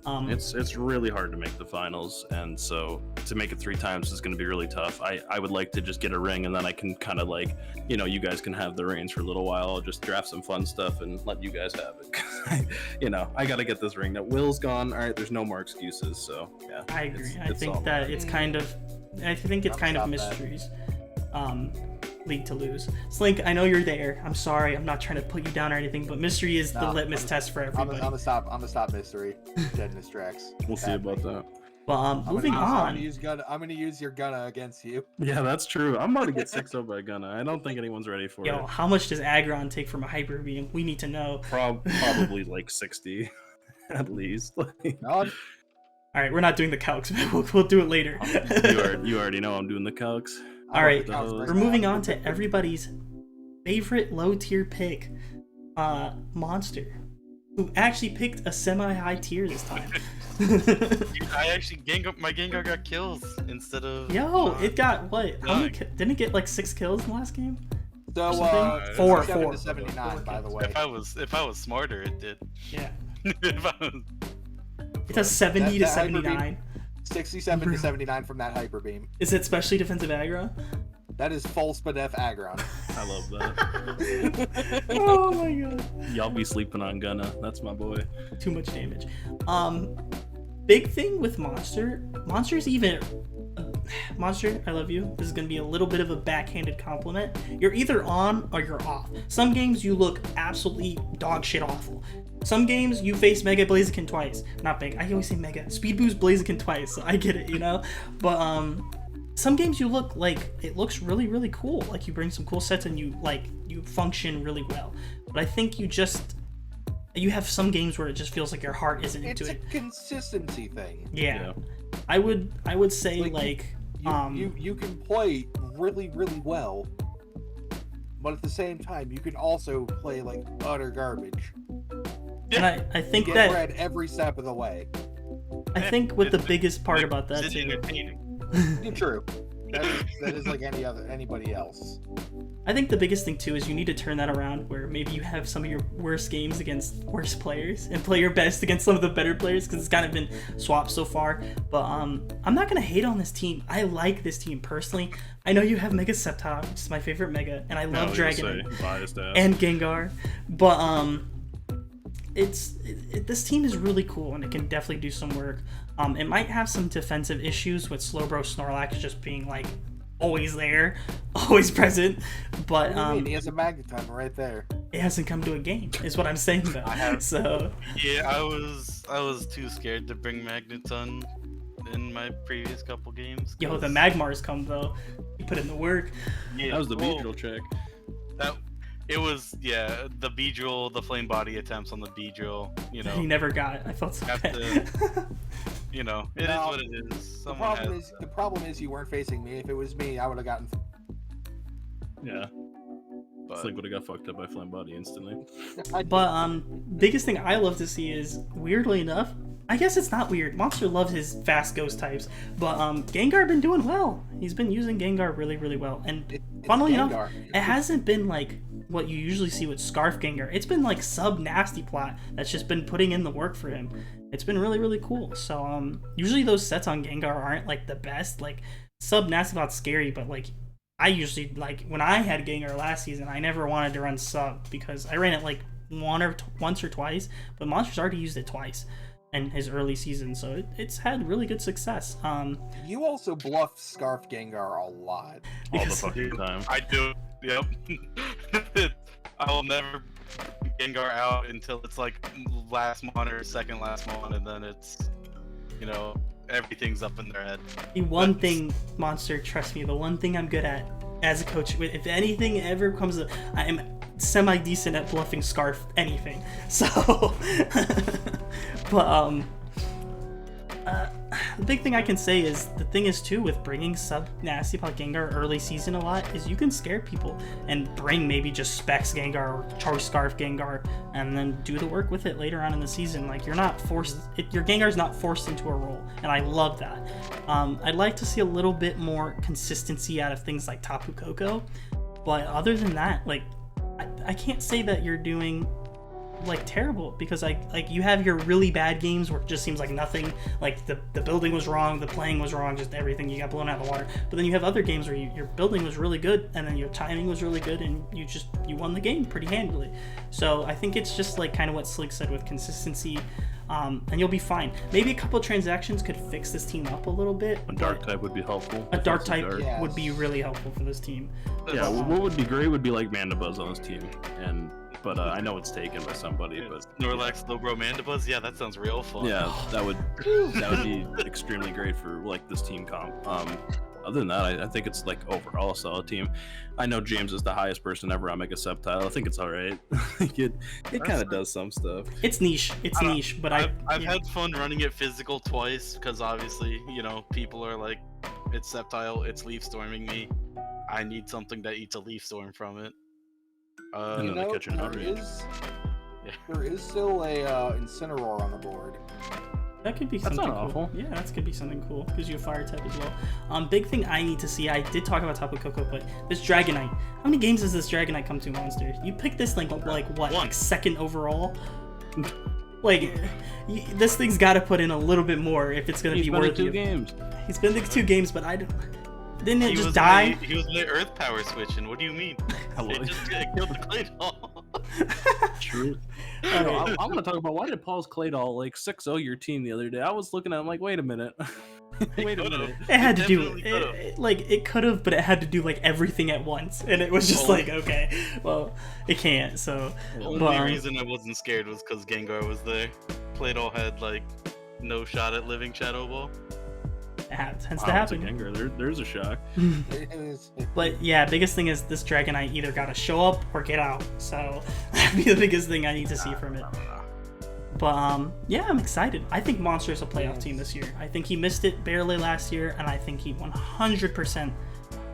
It's really hard to make the finals, and so to make it 3 times is going to be really tough. I would like to just get a ring, and then I can kind of like, you guys can have the reins for a little while. I'll just draft some fun stuff and let you guys have it. I got to get this ring. Now Will's gone. All right, there's no more excuses. So yeah, I agree. I think that it's kind of Mystery's league to lose. Slink, I know you're there. I'm sorry. I'm not trying to put you down or anything, but Mystery is the litmus test for everybody. I'm gonna stop Mystery. Dead in his tracks. We'll see about that. But moving on. I'm gonna use your Gunna against you. Yeah, that's true. I'm about to get 6-0 by Gunna. I don't think anyone's ready for it. How much does Aggron take from a Hyper Beam? We need to know. Probably like 60 at least. All right, we're not doing the calcs. We'll do it later. You already know I'm doing the calcs. All right, we're moving on to everybody's favorite low-tier pick, Monster, who actually picked a semi-high tier this time. I actually my Gengar got kills instead of. It got what? Didn't it get like 6 kills in the last game? So 4 to 79, by the way. If I was smarter, it did. Yeah. If I was... It's a 70 to 79. 67 to 79 from that Hyper Beam. Is it specially defensive aggro? That is full Spadef Aggron. I love that. Oh my god. Y'all be sleeping on Gunna. That's my boy. Too much damage. Big thing with Monster's even... Monster, I love you. This is going to be a little bit of a backhanded compliment. You're either on or you're off. Some games you look absolutely dog shit awful. Some games you face Mega Blaziken twice. Not Mega, I always say Mega. Speed Boost Blaziken twice, so I get it, But some games you look like it looks really, really cool. Like you bring some cool sets and you function really well. But I think you have some games where it just feels like your heart isn't into it. It's a consistency thing. Yeah. I would say you can play really, really well, but at the same time you can also play like utter garbage. And I think you that get bread every step of the way. I think what the biggest part about that too. True. That is like anybody else. I think the biggest thing too is you need to turn that around where maybe you have some of your worst games against worst players and play your best against some of the better players, because it's kind of been swapped so far. But I'm not gonna hate on this team. I like this team personally. I know you have Mega Sceptile, which is my favorite Mega, and I love Dragon and Gengar. But this team is really cool and it can definitely do some work. It might have some defensive issues with Slowbro Snorlax just being like always there, always present. But what do you mean? He has a Magneton right there. It hasn't come to a game, is what I'm saying though. So yeah, I was too scared to bring Magneton in my previous couple games. Yo, the Magmars come though. You put in the work. Yeah, that was the Beedrill check. It was, the Beedrill, the flame body attempts on the Beedrill, He never got it. I felt so bad. It is what it is. The problem is you weren't facing me. If it was me, I would have gotten... Yeah. Slink would have got fucked up by flame body instantly. But biggest thing I love to see is, weirdly enough, I guess it's not weird. Monster loves his fast ghost types, but Gengar been doing well. He's been using Gengar really, really well. And funnily enough, it hasn't been like what you usually see with Scarf Gengar. It's been like sub nasty plot that's just been putting in the work for him. It's been really, really cool. So usually those sets on Gengar aren't like the best. Like sub nasty plot's scary, but like I usually like when I had Gengar last season, I never wanted to run sub because I ran it like once or twice, but Monster's already used it twice in his early season, so it's had really good success. You also bluff Scarf Gengar a lot. All the fucking time. I do. Yep. I will never Gengar out until it's like last mon or second last mon, and then it's everything's up in their head. The one thing, Monster, trust me, the one thing I'm good at as a coach, if anything ever comes up, I am semi-decent at bluffing Scarf anything. So, but the big thing I can say is, the thing is too, with bringing sub Nasty Pot Gengar early season a lot, is you can scare people and bring maybe just Specs Gengar or Charge Scarf Gengar and then do the work with it later on in the season. Like, you're not forced, your Gengar's not forced into a role, and I love that. I'd like to see a little bit more consistency out of things like Tapu Koko, but other than that, like, I can't say that you're doing like terrible, because like you have your really bad games where it just seems like nothing, like the building was wrong, the playing was wrong, just everything, you got blown out of the water. But then you have other games where your building was really good, and then your timing was really good, and you won the game pretty handily. So I think it's just like kind of what Slink said with consistency, and you'll be fine. Maybe a couple of transactions could fix this team up a little bit. A dark type would be helpful. A dark type Yes. would be really helpful for this team. Yeah, what would be great would be like Mandibuzz on this team, but I know it's taken by somebody. But Snorlax, Slowbro, Mandibuzz. Yeah, that sounds real fun. yeah, that would be extremely great for like this team comp. Other than that, I think it's like overall a solid team. I know James is the highest person ever on Mega Sceptile. I think it's all right. it kind of does some stuff. It's niche. It's niche, but I've yeah. had fun running it physical twice, because obviously, people are like, it's Sceptile, it's Leaf Storming me. I need something that eats a Leaf Storm from it. And then they catch an outrage. There is still a Incineroar on the board. That could be That's something not cool. awful. Yeah, that could be something cool. Gives you a fire type as well. Big thing I need to see, I did talk about Tapu Koko, but this Dragonite. How many games does this Dragonite come to, Monster? You picked this like what? One. Like second overall? Like, this thing's got to put in a little bit more if it's going to be He's been in worthy. 2 games. He's been in 2 games, but I don't... Didn't it He just was die? He was the Earth Power switching. What do you mean? It just killed the Claydol. True. Alright. I'm gonna talk about, why did Paul's Claydol like 6-0 your team the other day? I was looking at him like, wait a minute. Wait a minute. It had to do definitely could've. it could have, but it had to do like everything at once, and it was just Oh. like, okay, well, it can't. So The only but, reason I wasn't scared was because Gengar was there. Claydol had like no shot at living Shadow Ball. it tends to Wow, it's a happen. Gengar. There's a shock. But yeah, biggest thing is this Dragonite either got to show up or get out. So that'd be the biggest thing I need to see from it. But yeah, I'm excited. I think Monster's a playoff team this year. I think he missed it barely last year, and I think he 100%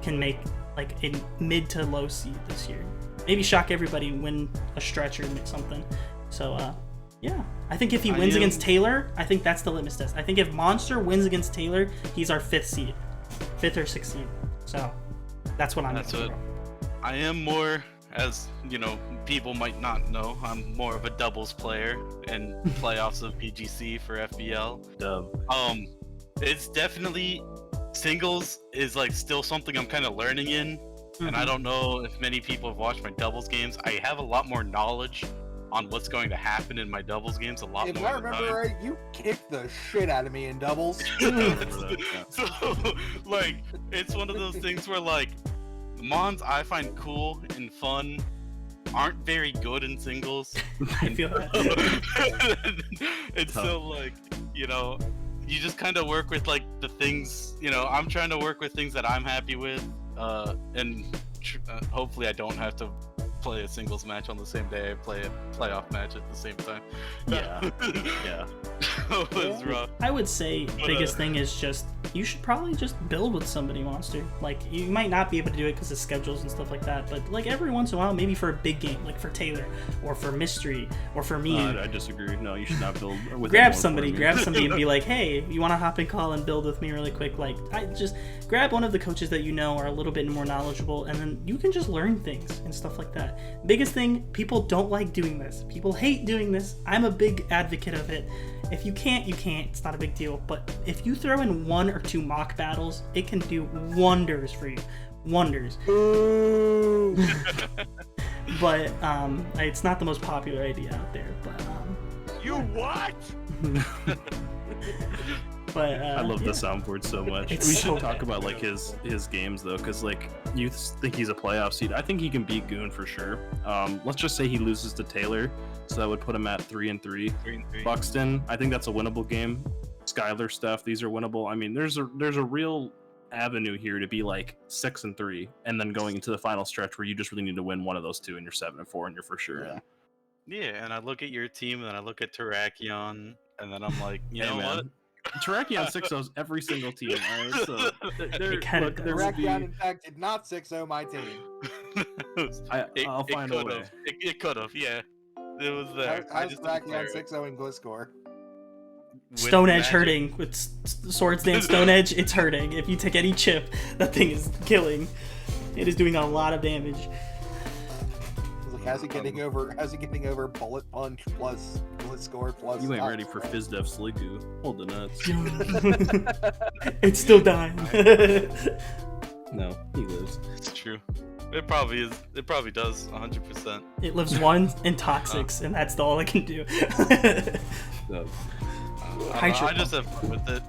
can make like a mid to low seed this year. Maybe shock everybody, win a stretch or something. So yeah, I think if he wins against Taylor, I think that's the litmus test. I think if Monster wins against Taylor, he's our 5th seed, 5th or 6th seed. So that's what I'm That's looking what for. I am more, as people might not know, I'm more of a doubles player in playoffs of BGC for FBL. Dub. It's definitely, singles is like still something I'm kind of learning in, and I don't know if many people have watched my doubles games. I have a lot more knowledge on what's going to happen in my doubles games, a lot If more. I remember right, you kicked the shit out of me in doubles. So, like, it's one of those things where, like, Mons I find cool and fun aren't very good in singles. I feel that. And so, like, you just kind of work with, like, the things, I'm trying to work with things that I'm happy with, and hopefully I don't have to play a singles match on the same day I play a playoff match at the same time. Yeah. Yeah. It was rough. I would say biggest thing is just you should probably just build with somebody, Monster. Like, you might not be able to do it because of schedules and stuff like that, but like every once in a while, maybe for a big game, like for Taylor or for Mystery or for me, I disagree. No, you should not build with grab anyone for somebody me. and be like, hey, you want to hop and call and build with me really quick? Like, I just grab one of the coaches that are a little bit more knowledgeable, and then you can just learn things and stuff like that. Biggest thing, people don't like doing this. People hate doing this. I'm a big advocate of it. If you can't, you can't. It's not a big deal. But if you throw in 1 or 2 mock battles, it can do wonders for you. Wonders. But it's not the most popular idea out there. But You what? But I love the soundboard so much. It's We so should talk bad. about like his games though, because like you think he's a playoff seed. I think he can beat Goon for sure. Let's just say he loses to Taylor, so that would put him at 3-3. 3-3. Buxton, I think that's a winnable game. Skylar, Steph, these are winnable. I mean, there's a real avenue here to be like 6-3, and then going into the final stretch where you just really need to win one of those two, and you're 7-4, and you're for sure in. Yeah, and I look at your team, and I look at Terrakion, and then I'm like, you Hey, know man. Terrakion 6-0's every single team. All right, so It kinda does. there will be. Terrakion, in fact, did not 6-0 my team. I'll find a way. It could have, yeah. It was there. I How's just didn't Terrakion declare it. 6-0 in Gliscor? With Stone Edge Magic. hurting with Swords Dance Stone Edge. It's hurting. If you take any chip, that thing is killing. It is doing a lot of damage. It's like, how's he getting over? How's he getting over Bullet Punch plus Gliscor plus? You ain't ready for FizzDev Sliku. Hold the nuts. It's still dying. No, he lives. It's true. It probably is. It probably does. 100%. It lives one in Toxics, and that's all it can do. So, I just have fun with it.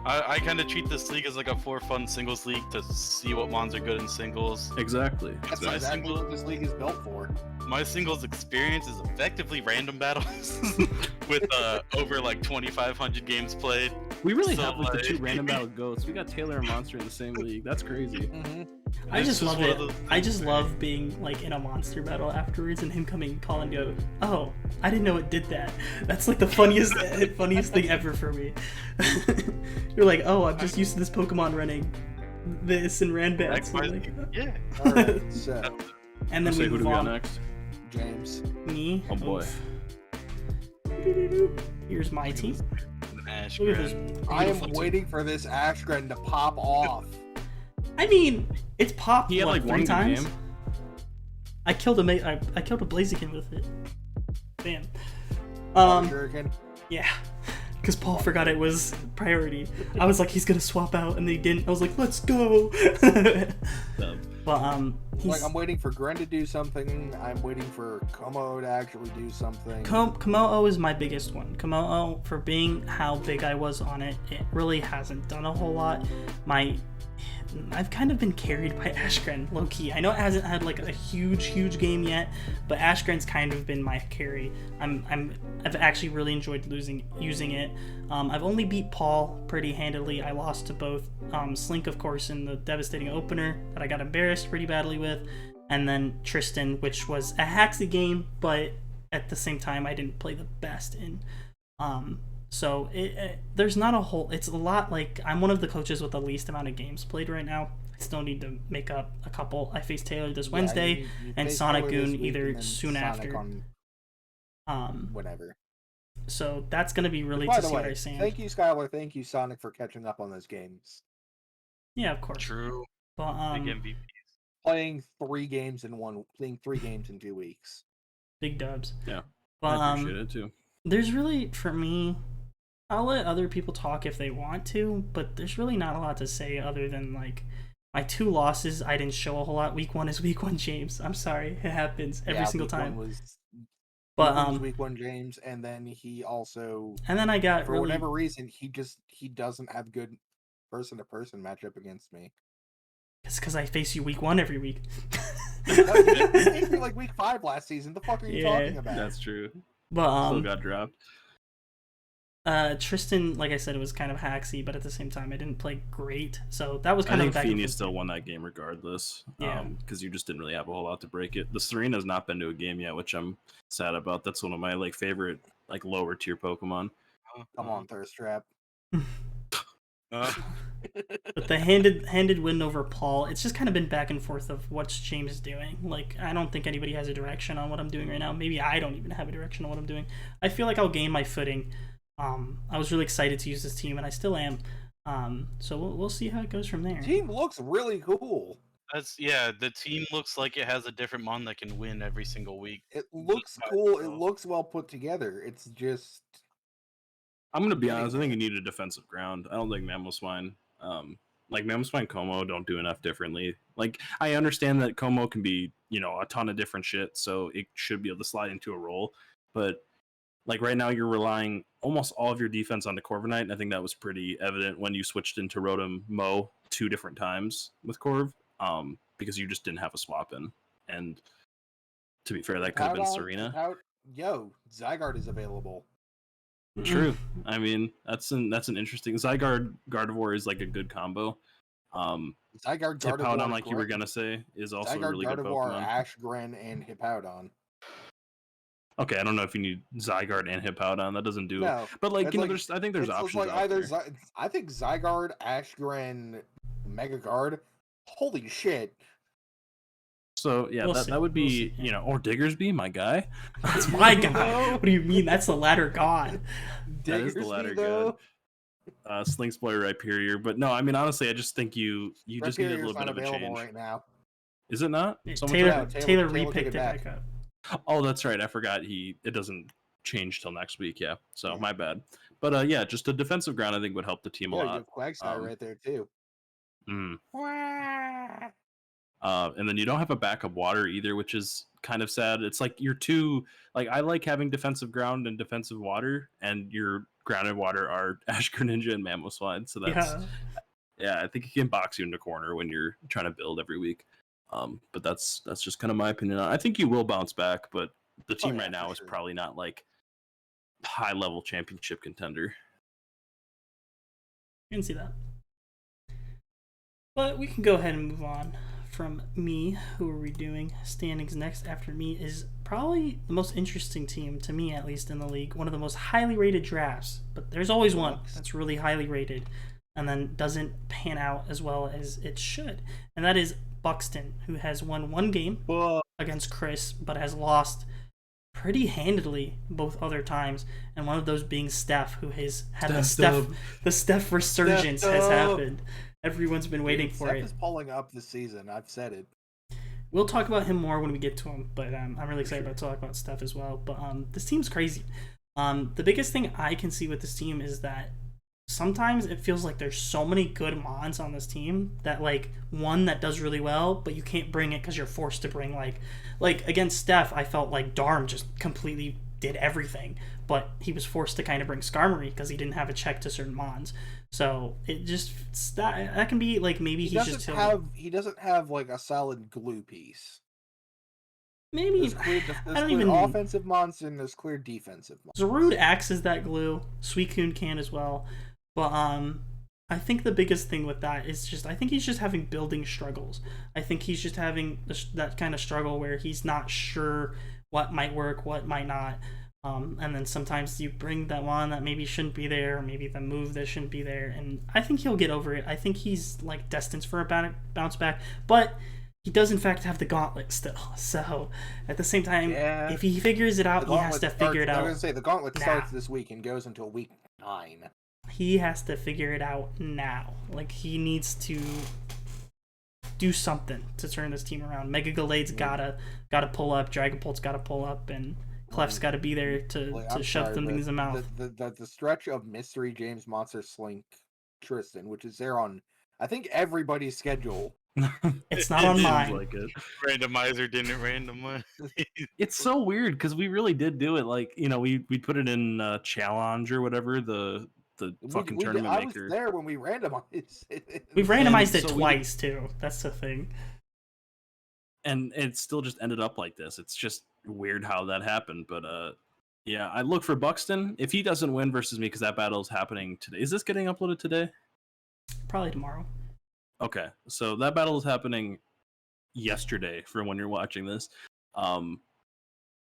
I kind of treat this league as like a for fun singles league to see what mons are good in singles. exactly. That's My exactly single- what this league is built for. My singles experience is effectively random battles with over like 2,500 games played. We really So, have like the two like- random battle goats. We got Taylor and Monster in the same league. That's crazy. I It's just love one it. of those I things just where- love being like in a monster battle afterwards and him coming and call and go, "Oh, I didn't know it did that." That's like the funniest thing ever for me. You're like, "Oh, I'm just used to this Pokemon running this and Ranbats." Like, Like, yeah. Alright, so and then Say, we who do move we got on. next? James, Me. Oh, boy. Oof. Here's my team. Ash Look at this. I am beautiful waiting for this Ashgren to pop off. I mean, it's popped He had what, like 3 one good times. game. I killed I killed a Blaziken with it. Bam. Shuriken. Yeah. Because Paul forgot it was priority. I was like, he's gonna swap out, and they didn't. I was like, let's go. So, But he's Like, I'm waiting for Gren to do something. I'm waiting for Como to actually do something. Komo'o is my biggest one. Komo'o, for being how big I was on it, it really hasn't done a whole lot. I've kind of been carried by Ashgren, low-key. I know it hasn't had like a huge game yet, but Ashgren's kind of been my carry. I've actually really enjoyed using it. I've only beat Paul pretty handily. I lost to both Slink, of course, in the devastating opener that I got embarrassed pretty badly with, and then Tristan, which was a hacksy game, but at the same time I didn't play the best in. So there's not a whole. It's a lot. Like, I'm one of the coaches with the least amount of games played right now. I still need to make up a couple. I face Taylor this Wednesday, you and face Sonic Taylor this Goon week, either and then soon Sonic after. on whatever. So that's gonna be really By to the see what I way, stand. thank you, Skylar. Thank you, Sonic, for catching up on those games. Yeah, of course. True. But Big MVP. Playing 3 games in 2 weeks. big dubs. Yeah, But I appreciate it too. there's really, for me, I'll let other people talk if they want to, but there's really not a lot to say other than like my 2 losses. I didn't show a whole lot. Week 1 is week 1, James. I'm sorry, it happens every single week time. One was, But week 1 James, and then he also, and then I got for really whatever reason, he doesn't have good person-to-person matchup against me. it's because I face you week 1 every week. You faced me like week 5 last season. The fuck are you Yeah. talking about? That's true. But Still got dropped. Tristan, like I said, it was kind of hacksy, but at the same time, I didn't play great. So that was I kind of think back and Feeney forth. still won that game regardless. Yeah. Because you just didn't really have a whole lot to break it. The Serena's not been to a game yet, which I'm sad about. That's one of my like favorite like lower tier Pokemon. Come on, Thirst Trap. But the handed win over Paul, it's just kind of been back and forth of what's James doing. Like, I don't think anybody has a direction on what I'm doing right now. Maybe I don't even have a direction on what I'm doing. I feel like I'll gain my footing. I was really excited to use this team, and I still am. So we'll see how it goes from there. Team looks really cool. The team looks like it has a different mon that can win every single week. It looks Just cool. by It itself. looks well put together. It's just I'm gonna be honest. I think you need a defensive ground. I don't think Mamoswine, like Mamoswine, Como don't do enough differently. Like, I understand that Como can be, a ton of different shit, so it should be able to slide into a role. But like right now, you're relying almost all of your defense on the Corviknight, and I think that was pretty evident when you switched into Rotom Mo 2 different times with Corv, because you just didn't have a swap in. And to be fair, that could have been Serena. Zygarde is available. True. I mean, that's an interesting. Zygarde Gardevoir is like a good combo. Zygarde, Hippowdon, Gardevoir, like you were gonna say, is also a Zygarde, really good Gardevoir, Pokemon. Ashgren, and Hippowdon. Okay, I don't know if you need Zygarde and Hippowdon. That doesn't do it. No, But like, it's you know, like I think there's it's options like out either there. I think Zygarde, Ashgren, Mega Guard. Holy shit! So yeah, We'll see, that would we'll be see, yeah. you know, or Diggersby, my guy. That's my guy. What do you mean? That's the ladder god. That is the Diggersby, ladder though. Slink Spoiler Rhyperior, but no, I mean honestly, I just think you just need a Rhyperior's little bit not of a available change. right now. Is it not? Yeah, Someone Taylor, took No, Taylor Taylor took repicked it it back. back up. Oh, that's right. I forgot it doesn't change till next week. Yeah, so Yeah. my bad. But yeah, just a defensive ground I think would help the team a Yeah, you lot. have Quagsire right there too. Mm. And then you don't have a backup water either, which is kind of sad. It's like you're two. Like I like having defensive ground and defensive water, and your ground and water are Ash Greninja and Mamoswine. So that's yeah, I think it can box you in the corner when you're trying to build every week. But that's just kind of my opinion. I think you will bounce back, but the team yeah, right now for is sure. probably not like high level championship contender. I can see that. But we can go ahead and move on from me. Who are we doing? Standings next after me is probably the most interesting team, to me at least, in the league. One of the most highly rated drafts. But there's always one that's really highly rated and then doesn't pan out as well as it should. And that is Buxton, who has won one game against Chris, but has lost pretty handily both other times, and one of those being Steph, who has had the Steph resurgence has happened. Everyone's been waiting for Steph it. is pulling up this season. I've said it. We'll talk about him more when we get to him, but I'm really excited to talk about Steph as well. But this team's crazy. The biggest thing I can see with this team is that sometimes it feels like there's so many good mons on this team that like one that does really well, but you can't bring it because you're forced to bring like against Steph. I felt like Darm just completely did everything, but he was forced to kind of bring Skarmory because he didn't have a check to certain mons. So it just that can be like maybe he doesn't have like a solid glue piece. Maybe there's clear offensive monster and there's clear defensive monster. Zarude acts as that glue. Suicune can as well. But I think the biggest thing with that is just I think he's just having building struggles. I think he's just having that kind of struggle where he's not sure what might work, what might not. And then sometimes you bring that one that maybe shouldn't be there, or maybe the move that shouldn't be there. And I think he'll get over it. I think he's like destined for a bounce back. But he does in fact have the gauntlet still. So at the same time, if he figures it out, he has to figure it out. I was gonna say the gauntlet starts this week and goes until week 9. He has to figure it out now. Like he needs to do something to turn this team around. Mega Gallade's gotta pull up, Dragapult's gotta pull up, and Clef's gotta be there to shove things in his mouth. The stretch of Mystery James Monster Slink Tristan, which is there on I think everybody's schedule. It's not on mine. Like it. Randomizer didn't randomize. It's so weird because we really did do it. Like, you know, we put it in challenge or whatever, the fucking tournament maker. I was there when we randomized it. We've randomized it twice too. That's the thing. And it still just ended up like this. It's just weird how that happened. But yeah, I look for Buxton. If he doesn't win versus me, because that battle is happening today. Is this getting uploaded today? Probably tomorrow. Okay, so that battle is happening yesterday for when you're watching this.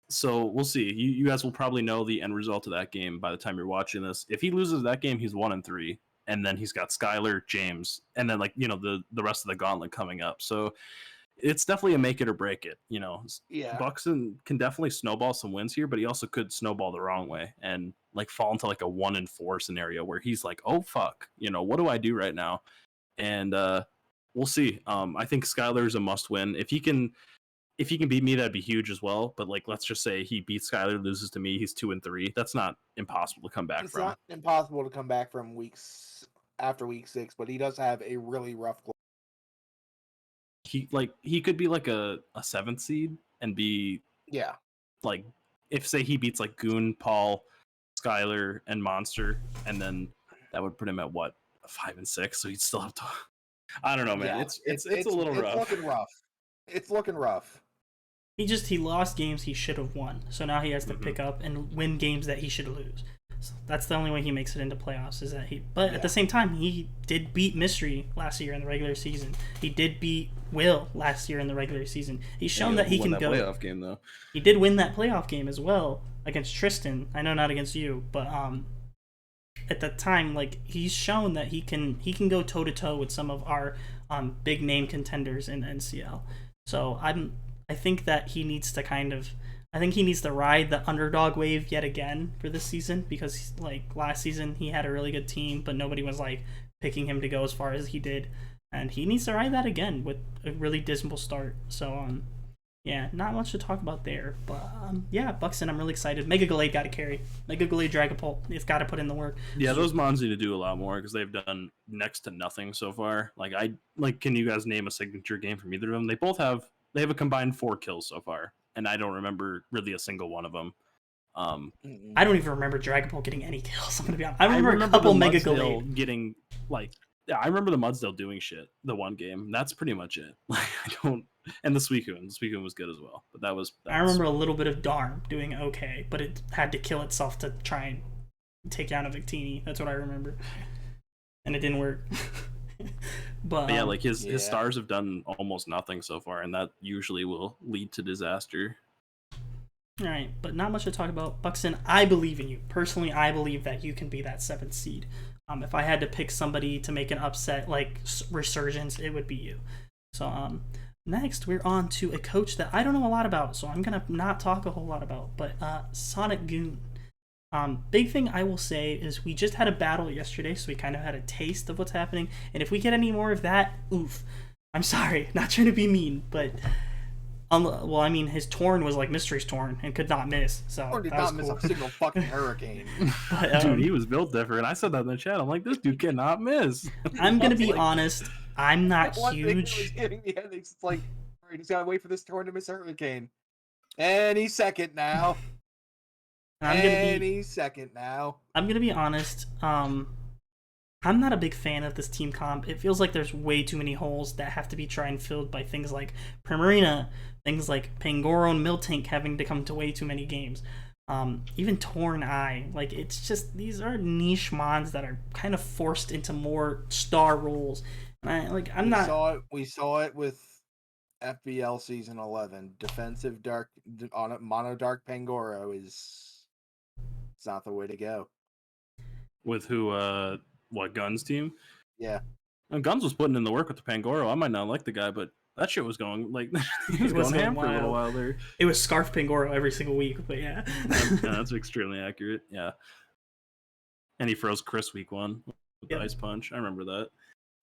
So we'll see. You guys will probably know the end result of that game by the time you're watching this. If he loses that game, he's 1-3, and then he's got Skylar, James, and then like, you know, the rest of the gauntlet coming up. So it's definitely a make it or break it. You know, yeah. Buxton can definitely snowball some wins here, but he also could snowball the wrong way and like fall into like a 1-4 scenario where he's like, oh fuck, you know, what do I do right now? And we'll see. I think Skylar is a must win. If he can beat me, that'd be huge as well. But like, let's just say he beats Skylar, loses to me, he's 2-3. That's not impossible to come back from. It's not impossible to come back from after week 6, but he does have a really rough. He could be like a 7th seed and be like, if say he beats like Goon, Paul, Skylar, and Monster, and then that would put him at what, 5 and 6. So he'd still have to. I don't know, man. Yeah, it's a little rough. It's looking rough. He lost games he should have won. So now he has to pick up and win games that he should lose. So that's the only way he makes it into playoffs is that he. But at the Yeah. same time, he did beat Mystery last year in the regular season. He did beat Will last year in the regular season. He's shown that he won can that go. playoff game though. He did win that playoff game as well against Tristan. I know not against you, but at that time, like he's shown that he can go toe to toe with some of our big name contenders in NCL. So I think that he needs to I think he needs to ride the underdog wave yet again for this season because like last season he had a really good team, but nobody was like picking him to go as far as he did, and he needs to ride that again with a really dismal start. So yeah, not much to talk about there, but yeah, Buxton, I'm really excited. Mega Gallade got to carry. Mega Gallade Dragapult, it's got to put in the work. Yeah, those mons need to do a lot more because they've done next to nothing so far. Can you guys name a signature game from either of them? They have a combined 4 kills so far, and I don't remember really a single one of them. I don't even remember Dragapult getting any kills. I'm gonna be honest. I remember a couple the Mega Mudsdale Gallade getting yeah, I remember the Mudsdale doing shit the one game. That's pretty much it. Like I don't, and the Suicune was good as well. But that was I remember a little bit of Darm doing okay, but it had to kill itself to try and take down a Victini. That's what I remember, and it didn't work. But yeah, like his stars have done almost nothing so far, and that usually will lead to disaster. All right, but not much to talk about. Buxton, I believe in you. Personally, I believe that you can be that 7th seed. If I had to pick somebody to make an upset like Resurgence, it would be you. So next, we're on to a coach that I don't know a lot about, so I'm going to not talk a whole lot about, but Sonic Goon. Big thing I will say is we just had a battle yesterday, so we kind of had a taste of what's happening, and if we get any more of that, oof. I'm sorry, not trying to be mean, but... well, I mean, his Torn was like Mystery's Torn and could not miss. So Or did that was not miss cool. a single fucking hurricane. But, Dude, he was built different. I said that in the chat. I'm like, this dude cannot miss. I'm gonna be honest. I'm not One thing that was huge. getting the endings, it's like, all right, he's gotta wait for this Torn to miss a hurricane. And he's second now. He's second now. I'm gonna be honest. I'm not a big fan of this team comp. It feels like there's way too many holes that have to be tried and filled by things like Primarina, things like Pangoro and Miltank having to come to way too many games. Even Torn Eye. Like, it's just, these are niche mons that are kind of forced into more star roles. And We saw it with FBL Season 11. Defensive dark, on mono dark Pangoro it's not the way to go. With who, Guns team? Yeah. And Guns was putting in the work with the Pangoro. I might not like the guy, but that shit was going, like, he was going ham for a little while there. It was Scarf Pangoro every single week, but yeah. That's extremely accurate, yeah. And he froze Chris week 1 with the Ice Punch. I remember that.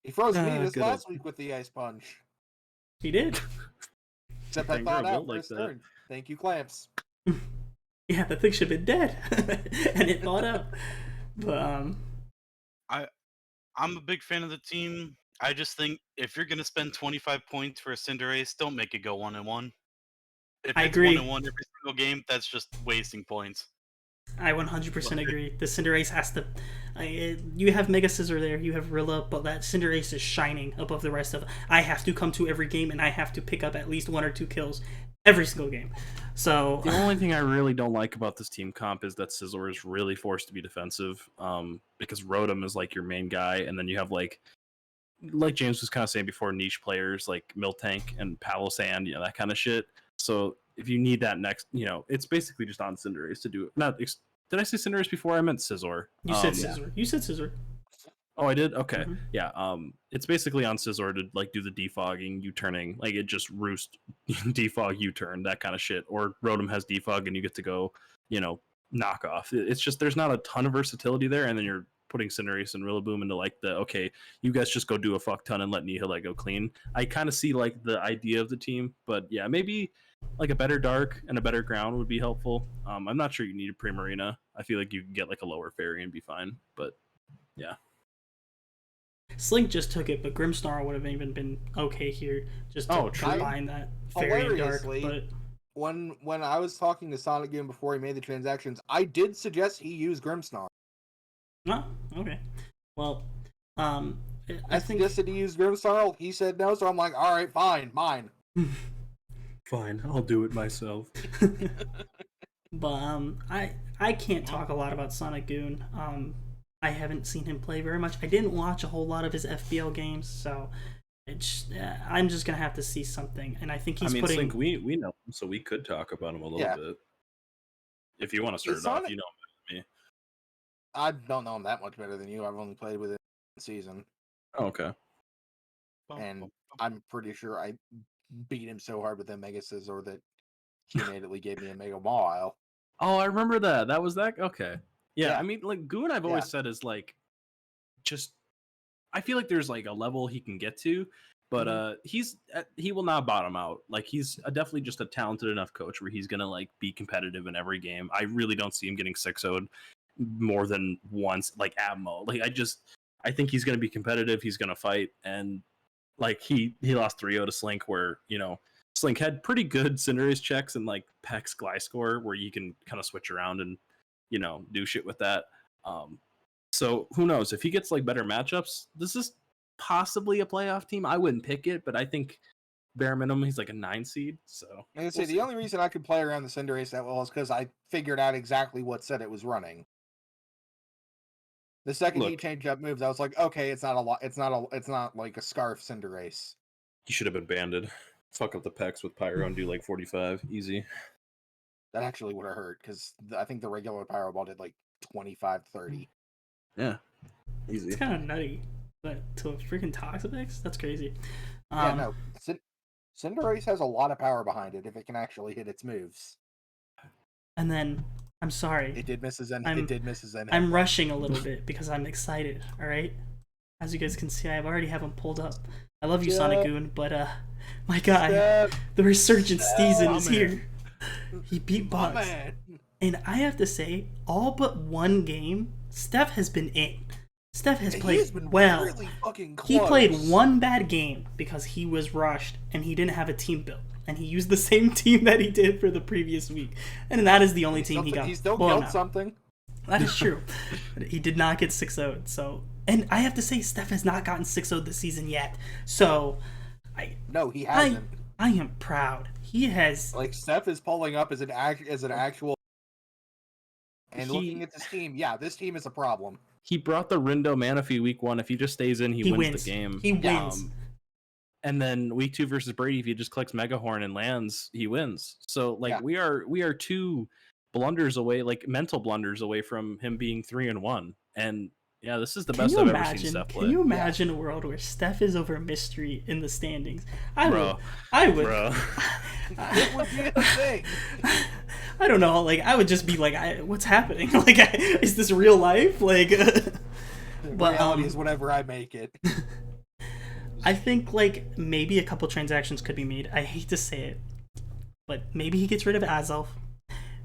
He froze me this good. last week with the Ice Punch. He did. Except I Pangoro thought out built for like his that. turn. Thank you, Clamps. Yeah, that thing should have been dead. And it thawed out. But, I'm a big fan of the team. I just think if you're gonna spend 25 points for a Cinderace, don't make it go 1-1. If I it's agree. 1-1 every single game, that's just wasting points. I 100% agree. The Cinderace has to... you have Mega Scissor there, you have Rilla, but that Cinderace is shining above the rest of... I have to come to every game, and I have to pick up at least 1 or 2 kills every single game. So... The only thing I really don't like about this team comp is that Scizor is really forced to be defensive, because Rotom is like your main guy, and then you have like James was kind of saying before, niche players like Miltank and Palossand, that kind of shit. So if you need that next, it's basically just on Cinderace to do it. Did I say Cinderace before? I meant Scizor. You said Scizor. You said Scizor. Oh, I did? Okay. Mhm. Yeah. It's basically on Scizor to like do the defogging, U-turning, like it just roost defog U-turn, that kind of shit. Or Rotom has defog and you get to go, knock off. It's just there's not a ton of versatility there, and then you're putting Cinderace and Rillaboom into like okay, you guys just go do a fuck ton and let Nihilite go clean. I kind of see like the idea of the team, but yeah, maybe like a better dark and a better ground would be helpful. I'm not sure you need a Primarina. I feel like you can get like a lower fairy and be fine, but yeah. Slink just took it, but Grimmsnarl would have even been okay here, just to combine that fairy and dark. Hilariously, But when I was talking to Sonic Goon before he made the transactions, I did suggest he use Grimmsnarl. oh, okay. Well, I think suggested he use Grimmsnarl. He said no, so I'm like, all right, fine, mine. Fine, I'll do it myself. But I can't talk a lot about Sonic Goon. I haven't seen him play very much. I didn't watch a whole lot of his FBL games, so I'm just gonna have to see something. And I think he's putting. Slink, we know him, so we could talk about him a little bit. If you want to start it off, you know him better than me. I don't know him that much better than you. I've only played with him in season. Oh, okay. And I'm pretty sure I beat him so hard with that Mega Scizor that he immediately gave me a Mega Mawile. Oh, I remember that. That was that? Okay. Yeah. I Yeah. mean, like, Goon, I've always said is, like, just... I feel like there's, like, a level he can get to, but he will not bottom out. Like, he's definitely just a talented enough coach where he's going to, like, be competitive in every game. I really don't see him getting 6-0'd more than once, like, Abmo. Like, I think he's going to be competitive. He's going to fight, and... Like, he lost 3-0 to Slink, where, you know, Slink had pretty good Cinderace checks and, like, Peck's Gliscor, where you can kind of switch around and, you know, do shit with that. So, who knows? If he gets, like, better matchups, this is possibly a playoff team. I wouldn't pick it, but I think bare minimum, he's like a 9 seed, so... I say, the only reason I could play around the Cinderace that well is because I figured out exactly what set it was running. The second he changed up moves, I was like, okay, it's not like a Scarf Cinderace. He should have been banded. Fuck up the Pecs with Pyro and do like 45. Easy. That actually would have hurt, because I think the regular Pyro Ball did like 25-30. Yeah. Easy. It's kind of nutty. But to a freaking Toxapex? That's crazy. Yeah, no. Cinderace has a lot of power behind it if it can actually hit its moves. And then... I'm sorry. It did miss his end. I'm rushing a little bit because I'm excited, alright? As you guys can see, I already have him pulled up. I love you, Sonic Goon, but, my guy, the resurgence season is here. He beat Bugs. And I have to say, all but one game, Steph has been in. Steph has played well. Really fucking close. He played one bad game because he was rushed and he didn't have a team built. And he used the same team that he did for the previous week. And that is the only team he got. He still killed something. That is true. But he did not get 6-0'd. So, and I have to say, Steph has not gotten 6-0'd this season yet. So, No, he hasn't. I am proud. He has... Like, Steph is pulling up as an actual... And looking at this team, this team is a problem. He brought the Rindo Manaphy week 1. If he just stays in, he wins the game. He wins. And then week 2 versus Brady, if he just clicks Mega Horn and lands, he wins. So like we are 2 blunders away, like mental blunders away from him being 3-1. And yeah, this is the best I've ever seen Steph play. Can you imagine a world where Steph is over Mystery in the standings? I would. It would be a thing. I don't know. Like, I would just be like, "What's happening? Like, is this real life?" Like, but reality is whatever I make it. I think like maybe a couple transactions could be made. I hate to say it, but maybe he gets rid of Azelf.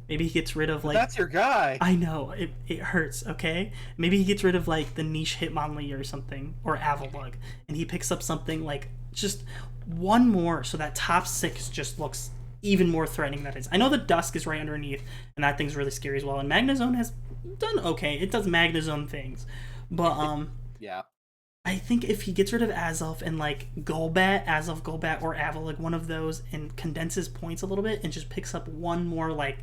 Maybe he gets rid of like... That's your guy. I know. It hurts, okay? Maybe he gets rid of like the niche Hitmonlee or something, or Avalugg, and he picks up something like just one more so that top 6 just looks even more threatening than it is. I know the Dusk is right underneath, and that thing's really scary as well. And Magnezone has done okay. It does Magnezone things. But, yeah. I think if he gets rid of Azelf and like Golbat, or Avalugg, one of those, and condenses points a little bit and just picks up one more like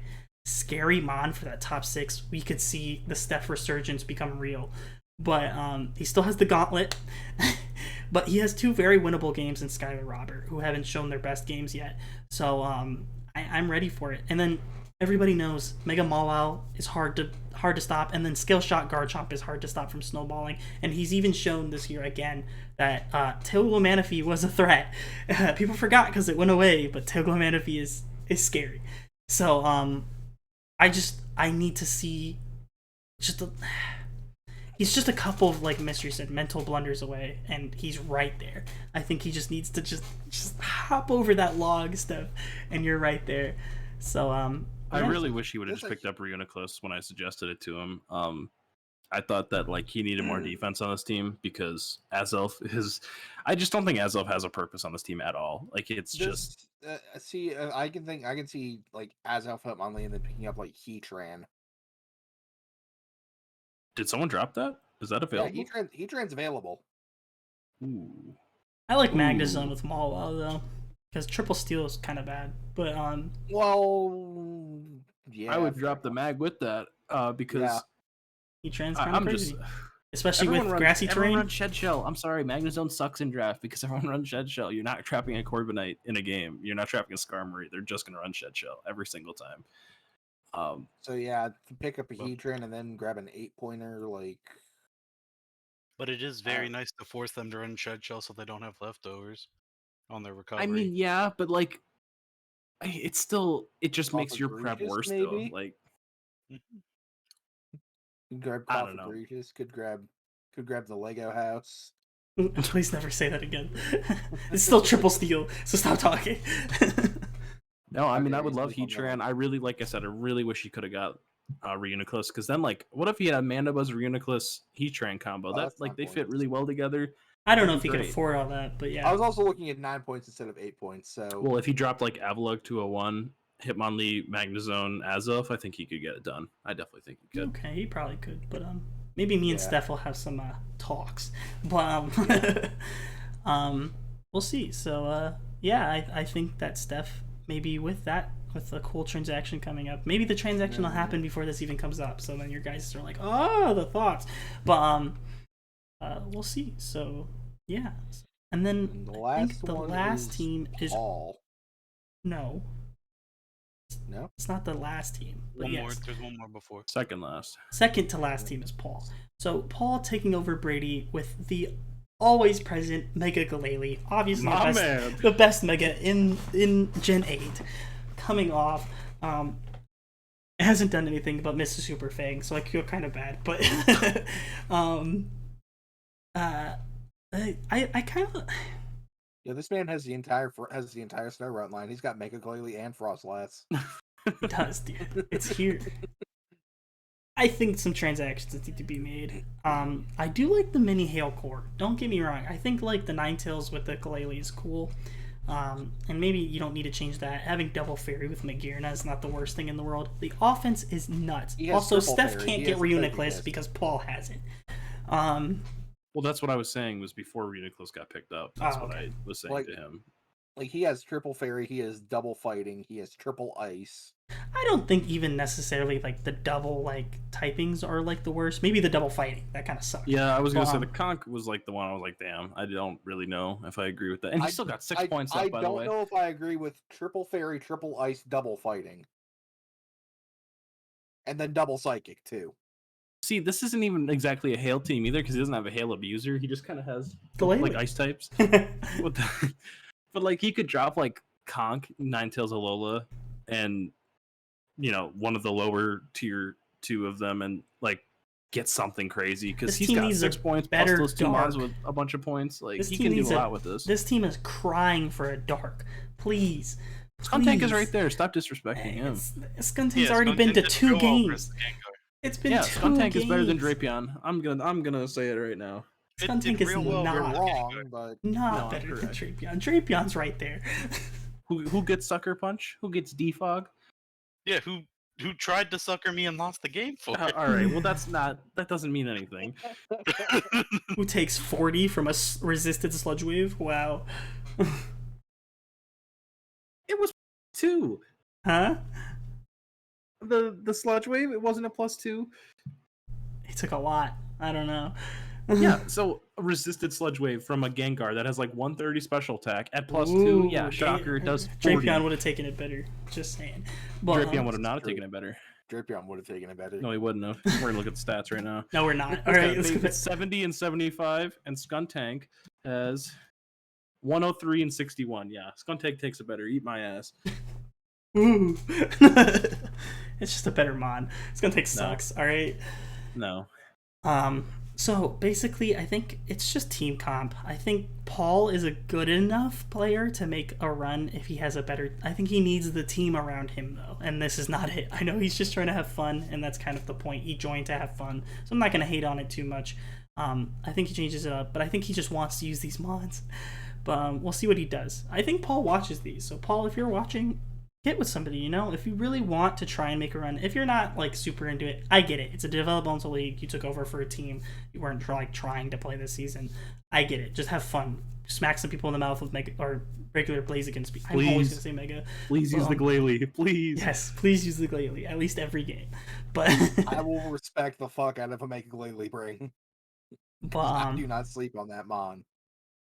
scary mon for that top 6, we could see the Steph resurgence become real. But he still has the gauntlet. But he has 2 very winnable games in Skylar Robert, who haven't shown their best games yet. So I'm ready for it. And then everybody knows Mega Mawile is hard to stop, and then Skill Shot Garchomp is hard to stop from snowballing. And he's even shown this year again that Tailglow Manaphy was a threat. People forgot because it went away, but Tailglow Manaphy is scary. So I need to see he's just a couple of, like Mystery said, mental blunders away, and he's right there. I think he just needs to just hop over that log, Steph, and you're right there. So I really wish he would have just picked up Reuniclus when I suggested it to him. I thought that like he needed more defense on this team because Azelf is... I just don't think Azelf has a purpose on this team at all. Like it's just... I can see like Azelf Hitmonlee and then picking up like Heatran. Did someone drop that? Is that available? Yeah, Heatran's available. Ooh. I like Magnezone with Mawile though, because Triple Steel is kind of bad. But well, Yeah, I would drop the mag with that because Yeah. Heatran's I- kind of I'm crazy, just especially everyone with runs, grassy everyone terrain. runs Shed Shell. I'm sorry, Magnezone sucks in draft because everyone runs Shed Shell. You're not trapping a Corviknight in a game. You're not trapping a Skarmory. They're just gonna run Shed Shell every single time. So yeah, to pick up a Well- Heatran and then grab an 8-pointer, like But it is very Uh, nice to force them to run Shed Shell so they don't have leftovers on their recovery. I mean, yeah, but like, it just makes Cough your of prep Regis, worse maybe? though. Like, could grab I Cough don't know. Regis, could grab the Lego house. Please never say that again. It's still triple steal, so stop talking. no, I mean, I Okay, would he's love moved on to Heatran. I really, like I said, I really wish he could have got Reuniclus because then, like, what if he had Mandibuzz Reuniclus Heatran combo? Oh, That that's like not they fit points. really well together. I don't know That'd if be he could great. afford all that, but I yeah. was also looking at 9 points instead of 8 points. So Well, if he dropped like Avalugg to a 1, Hitmonlee, Magnezone, Azoth, I think he could get it done. I definitely think he could. Okay, he probably could, but maybe me and Yeah. Steph will have some talks, but we'll see. So yeah, I think that Steph maybe with a cool transaction coming up, maybe the transaction will happen before this even comes up. So then your guys are like, oh, the thoughts, but we'll see. So yeah, and then the I think last the one last is team is Paul. no, No, it's not the last team. But One more. yes. There's one more before. Second last. Second to last team is Paul. So Paul taking over Brady with the always present Mega Glalie, obviously My man. the best Mega in Gen 8, coming off. It hasn't done anything but miss a Super Fang, so I feel kind of bad. But I kind of yeah, this man has the entire Snow Run line. He's got Mega Glalie and Frostlats. it does, dude. It's here. I think some transactions need to be made. I do like the mini Hail Core. Don't get me wrong. I think like the Ninetales with the Glalie is cool. And maybe you don't need to change that. Having double fairy with Magearna is not the worst thing in the world. The offense is nuts. He has Also, triple Steph fairy. can't He get has a Psychic Reuniclus Disc. because Paul has it. Well, that's what I was saying was before Reuniclus got picked up. That's Oh, what okay. I was saying Like- to him. Like he has triple fairy, he has double fighting, he has triple ice. I don't think even necessarily like the double like typings are like the worst. Maybe the double fighting that kind of sucks. Yeah, I was gonna say Um, the Conch was like the one I was like, damn, I don't really know if I agree with that. And he I- still got 6 points up, I by the don't way. know if I agree with triple fairy, triple ice, double fighting. And then double psychic too. See, this isn't even exactly a hail team either because he doesn't have a hail abuser. He just kind of has Glalie. like ice types. What the- but like he could drop like Conch, Ninetales, Alola, and one of the lower tier 2 of them, and like get something crazy because This he's team got needs 6 a points better plus those 2 mons dark. with a bunch of points. Like This he team can do needs a a- lot with this. This team is crying for a dark. Please. Skuntank is Please. right there. Stop disrespecting him. Skuntank's already been to 2 games. It's been Yeah, 2 Skuntank games. is better than Drapion. I'm gonna say it right now. Skuntank is real well not. You're versus wrong, Gengar. but Not No, I'm better than correct. Drapion. Drapion's right there. Who gets Sucker Punch? Who gets Defog? Yeah, who tried to sucker me and lost the game for it? All right, well that doesn't mean anything. Who takes 40 from a resisted Sludge Wave? Wow. It was 2. Huh? The Sludge Wave, it wasn't a +2. He took a lot. I don't know. Yeah, so a resisted Sludge Wave from a Gengar that has like 130 special attack at +2. Yeah, shocker, it does 40. Drapion would have taken it better. Just saying. But, Drapion would have not have true. taken it better. Drapion would have taken it better. No, he wouldn't have. We're gonna look at the stats right now. No, we're not. All right, let's go back. 70 and 75, and Skuntank has 103 and 61. Yeah, Skuntank takes it better. Eat my ass. Ooh. It's just a better mon. It's gonna take sucks. All right. No. So basically, I think it's just team comp. I think Paul is a good enough player to make a run if he has a better. I think he needs the team around him though, and this is not it. I know he's just trying to have fun, and that's kind of the point. He joined to have fun, so I'm not gonna hate on it too much. I think he changes it up, but I think he just wants to use these mods. But we'll see what he does. I think Paul watches these, so Paul, if you're watching, get with somebody, you know? If you really want to try and make a run, if you're not like super into it, I get it. It's a developmental league. You took over for a team. You weren't like trying to play this season. I get it. Just have fun. Smack some people in the mouth with mega or regular Blaziken speed. I'm always gonna say mega. Please use the Glalie, please. Yes, please use the Glalie at least every game. But I will respect the fuck out of a Mega Glalie bring. but I do not sleep on that mon.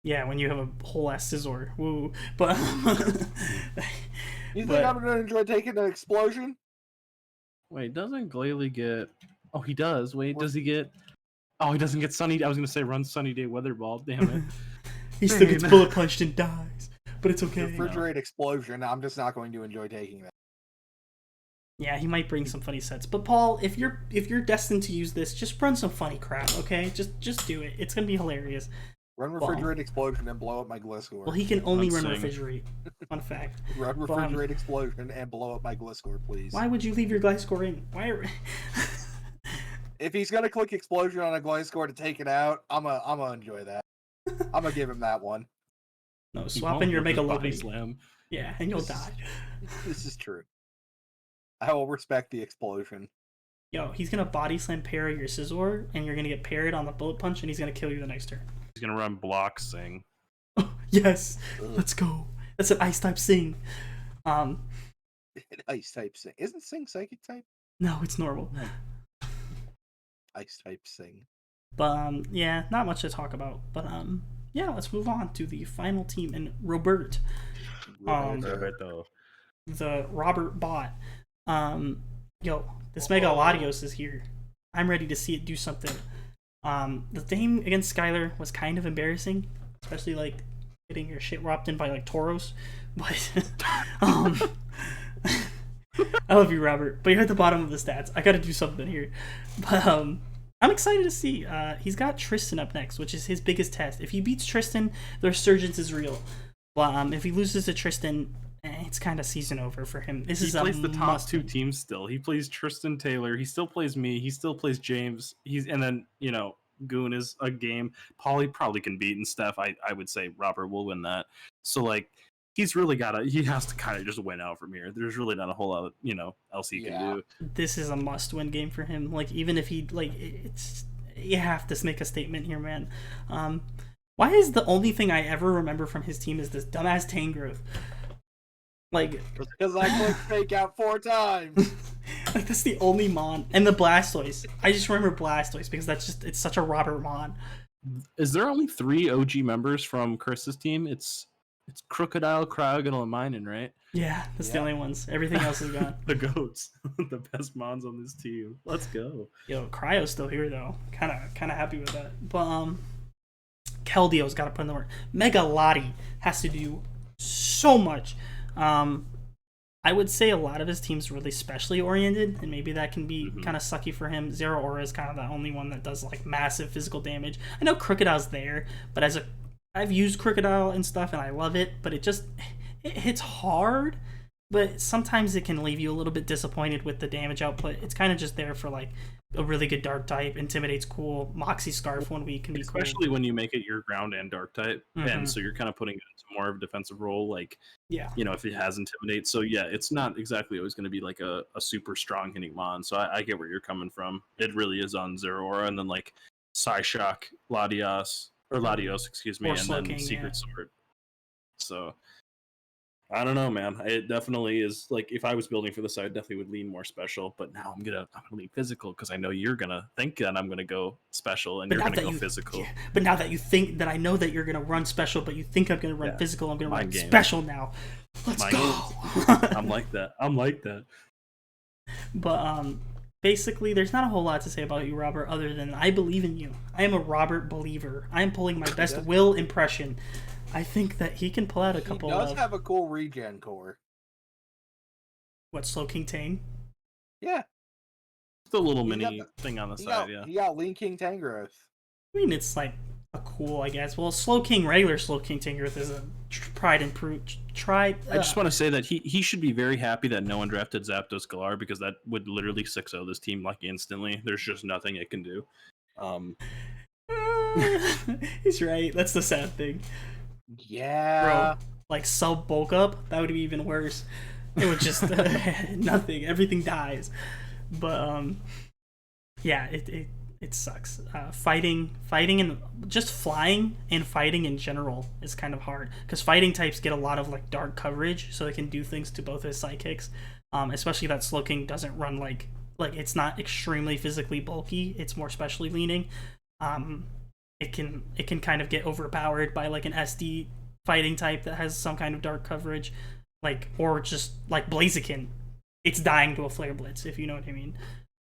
yeah, when you have a whole ass scissor, woo. But You think but- I'm gonna enjoy taking an explosion? Wait, doesn't Glalie get? Oh, he does. Wait, does he get? Oh, he doesn't get sunny. I was gonna say run sunny day weather ball. Damn it. he still gets bullet punched and dies. But it's okay. Refrigerate explosion. I'm just not going to enjoy taking that. Yeah, he might bring some funny sets. But Paul, if you're destined to use this, just run some funny crap, okay? Just do it. It's gonna be hilarious. Run refrigerate explosion and blow up my Gliscor. Well, he can only run Sing. refrigerate. Fun fact. Run refrigerate explosion and blow up my Gliscor, please. Why would you leave your Gliscor in? Why? If he's gonna click explosion on a Gliscor to take it out, I'm gonna enjoy that. I'm gonna give him that one. No, He swap won't in your with his Mega body Loki. slam. Yeah, and you'll die. This is true. I will respect the explosion. Yo, he's gonna body slam parry your Scizor, and you're gonna get parried on the bullet punch, and he's gonna kill you the next turn. He's gonna run block sing. Yes, Ugh. let's go. That's an ice type sing. Ice type sing. Isn't sing psychic type? No, it's normal. Ice type sing. But yeah, not much to talk about. But yeah, let's move on to the final team and Robert, Roberto. the Robert bot. Yo, this Mega Latios is here. I'm ready to see it do something. The thing against Skylar was kind of embarrassing, especially like getting your shit whopped in by like Tauros. But I love you, Robert. But you're at the bottom of the stats. I got to do something here. But I'm excited to see. He's got Tristan up next, which is his biggest test. If he beats Tristan, the resurgence is real. But if he loses to Tristan, it's kind of season over for him. This He is plays a the top must two win. teams still. He plays Tristan Taylor. He still plays me. He still plays James. And then Goon is a game. Paulie probably can beat, and Steph. I would say Robert will win that. So like he's really he has to kind of just win out from here. There's really not a whole lot else he can do. This is a must-win game for him. Like even if he it's you have to make a statement here, man. Why is the only thing I ever remember from his team is this dumbass Tangrowth? Like, Because I clicked fake out 4 times. like that's the only Mon and the Blastoise. I just remember Blastoise because it's such a Robert Mon. Is there only 3 OG members from Chris's team? It's Crocodile, Cryogonal, and Minen, right? Yeah, that's the Yeah. only ones. Everything else is gone. The goats, the best mons on this team. Let's go. Yo, Cryo's still here though. Kind of happy with that. But Keldio's got to put in the work. Mega Lottie has to do so much. I would say a lot of his team's really specially oriented, and maybe that can be kind of sucky for him. Zero Aura is kind of the only one that does like massive physical damage. I know Crocodile's there, but I've used Crocodile and stuff, and I love it, but it hits hard. But sometimes it can leave you a little bit disappointed with the damage output. It's kind of just there for like a really good dark type. Intimidate's cool. Moxie Scarf 1 week can be cool. Especially when you make it your ground and dark type, Mhm. and so you're kind of putting it into more of a defensive role, like Yeah. if it has Intimidate. So yeah, it's not exactly always going to be like a super strong hitting mon. So I get where you're coming from. It really is on Zero Aura, and then like Psyshock, Latios, excuse me, Or and Slowking, then Secret yeah. Sword. So I don't know, man. It definitely is like if I was building for this, I definitely would lean more special. But now I'm gonna lean physical because I know you're gonna think that I'm gonna go special and But you're now gonna that go you- physical. Yeah, but now that you think that I know that you're gonna run special, but you think I'm gonna run Yeah, physical, I'm gonna run mind games. special now. Let's Mind go. I'm like that. But basically, there's not a whole lot to say about you, Robert, other than I believe in you. I am a Robert believer. I am pulling my best does. Will impression. I think that he can pull out a He couple does of have a cool regen core. Slow King Tang. Yeah. The little He's got mini the- thing on the He side, got, yeah. he got Lean King Tangrowth. I mean, it's like a cool, I guess. Well, regular Slow King Tangrowth is a tried and true. I just want to say that he should be very happy that no one drafted Zapdos Galar because that would literally 6-0 this team like instantly. There's just nothing it can do. He's right. That's the sad thing. Yeah. Like sub bulk up, that would be even worse. It would just nothing. Everything dies. But yeah, it sucks. Fighting and just flying and fighting in general is kind of hard because fighting types get a lot of like dark coverage, so they can do things to both his sidekicks. Especially that Slow King doesn't run like it's not extremely physically bulky. It's more specially leaning. It can kind of get overpowered by like an SD fighting type that has some kind of dark coverage, like or just like Blaziken. It's dying to a Flare Blitz, if you know what I mean.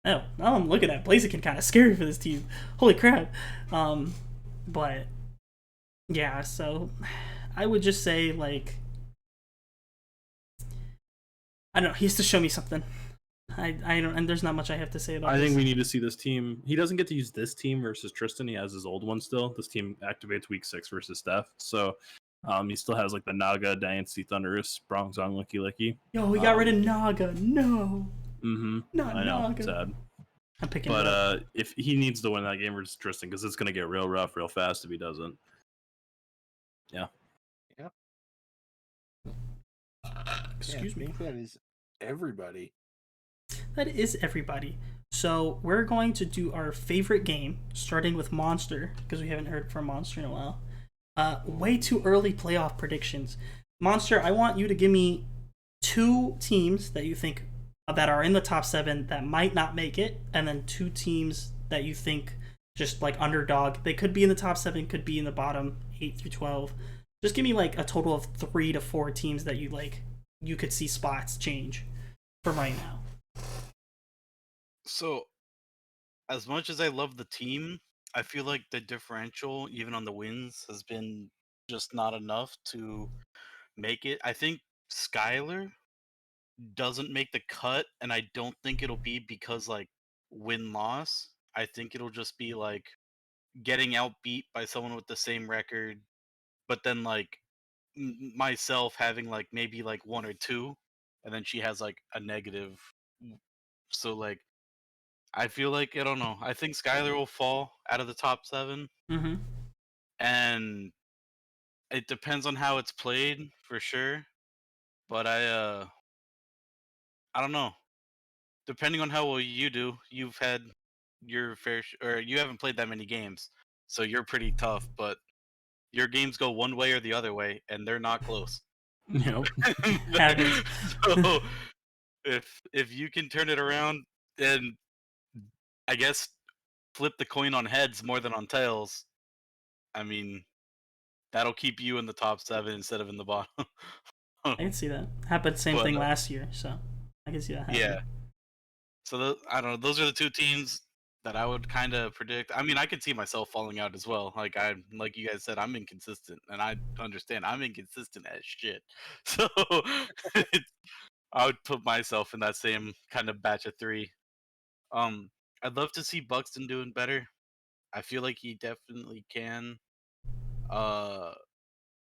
Oh, now I'm looking at Blaziken kind of scary for this team. Holy crap. But yeah, so I would just say like I don't know, he has to show me something. I don't, and there's not much I have to say about I this. think we need to see this team. He doesn't get to use this team versus Tristan. He has his old one still. This team activates week 6 versus Steph. So he still has like the Naga, Dynasty, Thunderous, Bronzong, Licky Licky. Yo, we got rid of Naga. No. Not I know, Naga. sad. I'm picking But it up. if he needs to win that game versus Tristan, because it's going to get real rough real fast if he doesn't. Yeah. Excuse me. I think that is everybody. That is everybody. So we're going to do our favorite game, starting with Monster, because we haven't heard from Monster in a while. Way too early playoff predictions. Monster, I want you to give me 2 teams that you think that are in the top 7 that might not make it, and then 2 teams that you think just like underdog. They could be in the top 7, could be in the bottom 8 through 12. Just give me like a total of 3 to 4 teams that you could see spots change from right now. So, as much as I love the team, I feel like the differential, even on the wins, has been just not enough to make it. I think Skylar doesn't make the cut, and I don't think it'll be because like win loss. I think it'll just be like getting outbeat by someone with the same record, but then like myself having like maybe like 1 or 2, and then she has like a negative. So like I feel like I don't know. I think Skylar will fall out of the top 7, Mm-hmm. and it depends on how it's played for sure. But I don't know. Depending on how well you do, you've had your or you haven't played that many games, so you're pretty tough. But your games go one way or the other way, and they're not close. Yep. Happens. So if you can turn it around and I guess flip the coin on heads more than on tails, I mean that'll keep you in the top 7 instead of in the bottom. I can see that. Happened same But thing last year, so I can see that happening. yeah, so I don't know. Those are the 2 teams that I would kind of predict. I mean, I could see myself falling out as well. Like you guys said, I'm inconsistent, and I understand I'm inconsistent as shit. So I would put myself in that same kind of batch of 3. Um, I'd love to see Buxton doing better. I feel like he definitely can. Uh,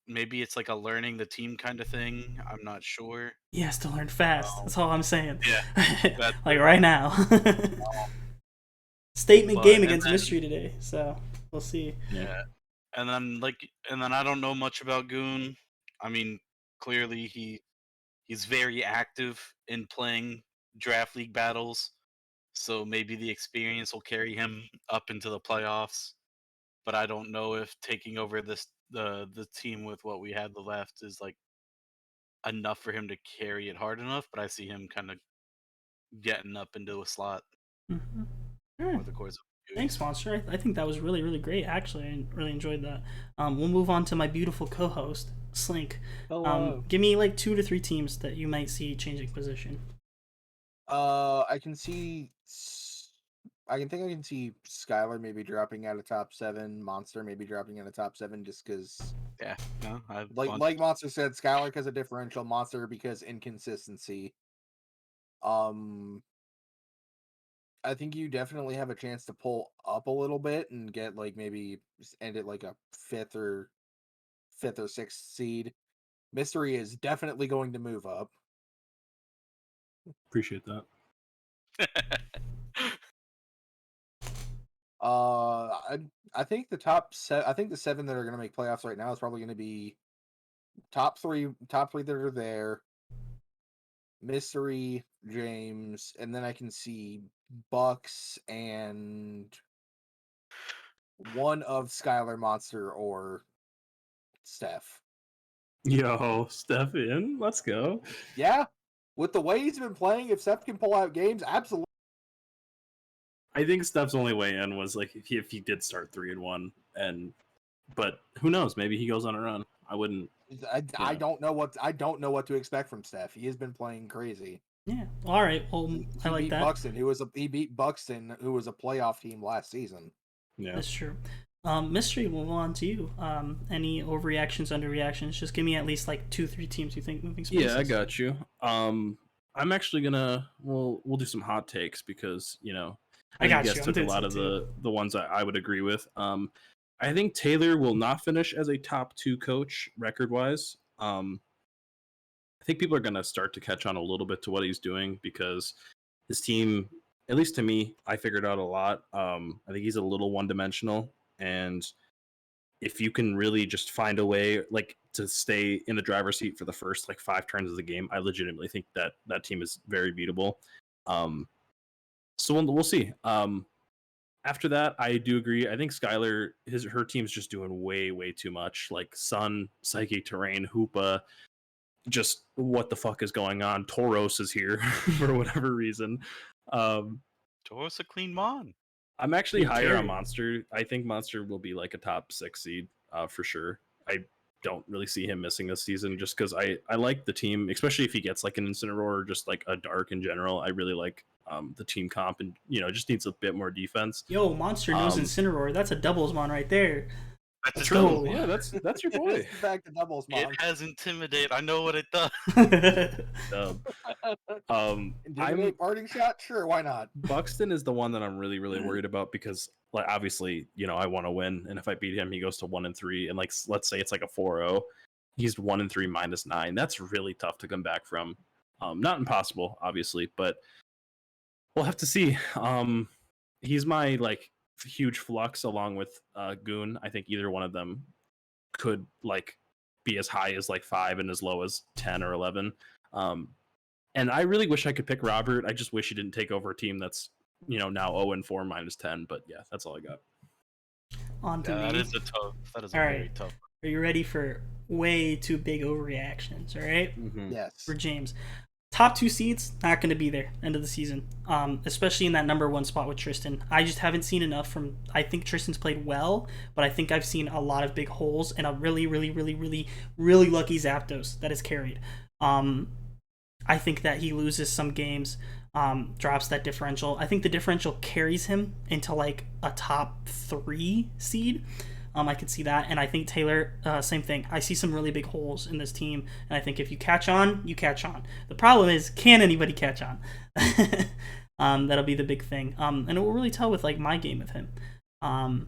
Maybe it's like a learning the team kind of thing. I'm not sure. He has to learn fast. That's all I'm saying. Yeah, like right now. Statement game and against then- Mystery today, so we'll see. Yeah. And then I don't know much about Goon. I mean, clearly he's very active in playing draft league battles, so maybe the experience will carry him up into the playoffs. But I don't know if taking over the team with what we had left is like enough for him to carry it hard enough. But I see him kind of getting up into a slot Mm-hmm. over the course of a few Thanks, years. Monster. I think that was really, really great. Actually, I really enjoyed that. We'll move on to my beautiful co-host, Slink. Hello. Give me like 2 to 3 teams that you might see changing position. I can see. I can see Skylar maybe dropping out of top 7. Monster maybe dropping out of top 7 just because, Yeah, no, like Monster said, Skylar because of differential, Monster because inconsistency. I think you definitely have a chance to pull up a little bit and get like maybe end it like a 5th or 6th seed. Mystery is definitely going to move up. Appreciate that. I think I think the 7 that are going to make playoffs right now is probably going to be top three that are there. Mystery, James, and then I can see Bucks and one of Skylar, Monster, or Steph. Yo, Steph in. Let's go. Yeah, with the way he's been playing, if Steph can pull out games, absolutely. I think Steph's only way in was like if he did start 3-1, but who knows? Maybe he goes on a run. I wouldn't. I don't know what to expect from Steph. He has been playing crazy. Yeah. All right. Well, I like beat that. Buxton, he beat Buxton, who was a playoff team last season. Yeah, That's true. Mystery, we'll move on to you. Any overreactions, underreactions? Just give me at least like 2-3 teams you think moving spaces. yeah, I got you. I'm actually gonna we'll do some hot takes because I got guys you. took a lot of the ones I would agree with. I think Taylor will not finish as a top 2 coach record wise. I think people are gonna start to catch on a little bit to what he's doing because his team, at least to me, I figured out a lot. I think he's a little one-dimensional, and if you can really just find a way like to stay in the driver's seat for the first like 5 turns of the game, I legitimately think that team is very beatable. So we'll see. After that, I do agree. I think Skylar, her team's just doing way too much. Like Sun, Psyche, Terrain, Hoopa, just what the fuck is going on? Tauros is here for whatever reason. Tauros a clean mon. I'm actually Good higher carry. on Monster. I think Monster will be like a top 6 seed for sure. I don't really see him missing this season just because I like the team, especially if he gets like an Incineroar or just like a Dark in general. I really like the team comp, and it just needs a bit more defense. Yo, Monster knows Incineroar. That's a doubles mon right there. That's Let's a go. double. Yeah, that's your boy. Back to doubles, mom. It has Intimidate. I know what it does. Intimidate parting shot? Sure, why not? Buxton is the one that I'm really worried about because, like, obviously, I want to win, and if I beat him, he goes to 1-3, and like, let's say it's like a 4-0, he's 1-3 -9. That's really tough to come back from. Not impossible, obviously, but we'll have to see. He's my like huge flux along with Goon. I think either one of them could like be as high as like 5 and as low as 10 or 11. And I really wish I could pick Robert. I just wish he didn't take over a team that's now 0-4 -10. But yeah, that's all I got. On to me. That is a All very right. tough. Are you ready for way too big overreactions? All right. Yes. For James. Top 2 seeds, not going to be there end of the season, especially in that number 1 spot with Tristan. I just haven't seen enough from. I think Tristan's played well, but I think I've seen a lot of big holes and a really lucky Zapdos that is carried. I think that he loses some games, drops that differential. I think the differential carries him into like a top 3 seed. I could see that, and I think Taylor, same thing. I see some really big holes in this team, and I think if you catch on, you catch on. The problem is, can anybody catch on? That'll be the big thing, and it will really tell with like my game with him. And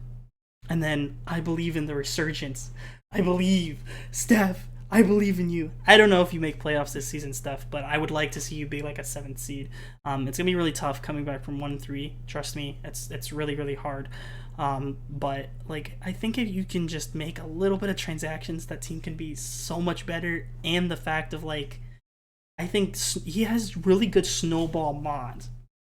then I believe in the resurgence. I believe, Steph. I believe in you. I don't know if you make playoffs this season, Steph, but I would like to see you be like a 7th seed. It's gonna be really tough coming back from 1-3. Trust me, it's really hard. But like I think if you can just make a little bit of transactions, that team can be so much better. And the fact of like, I think he has really good snowball mods.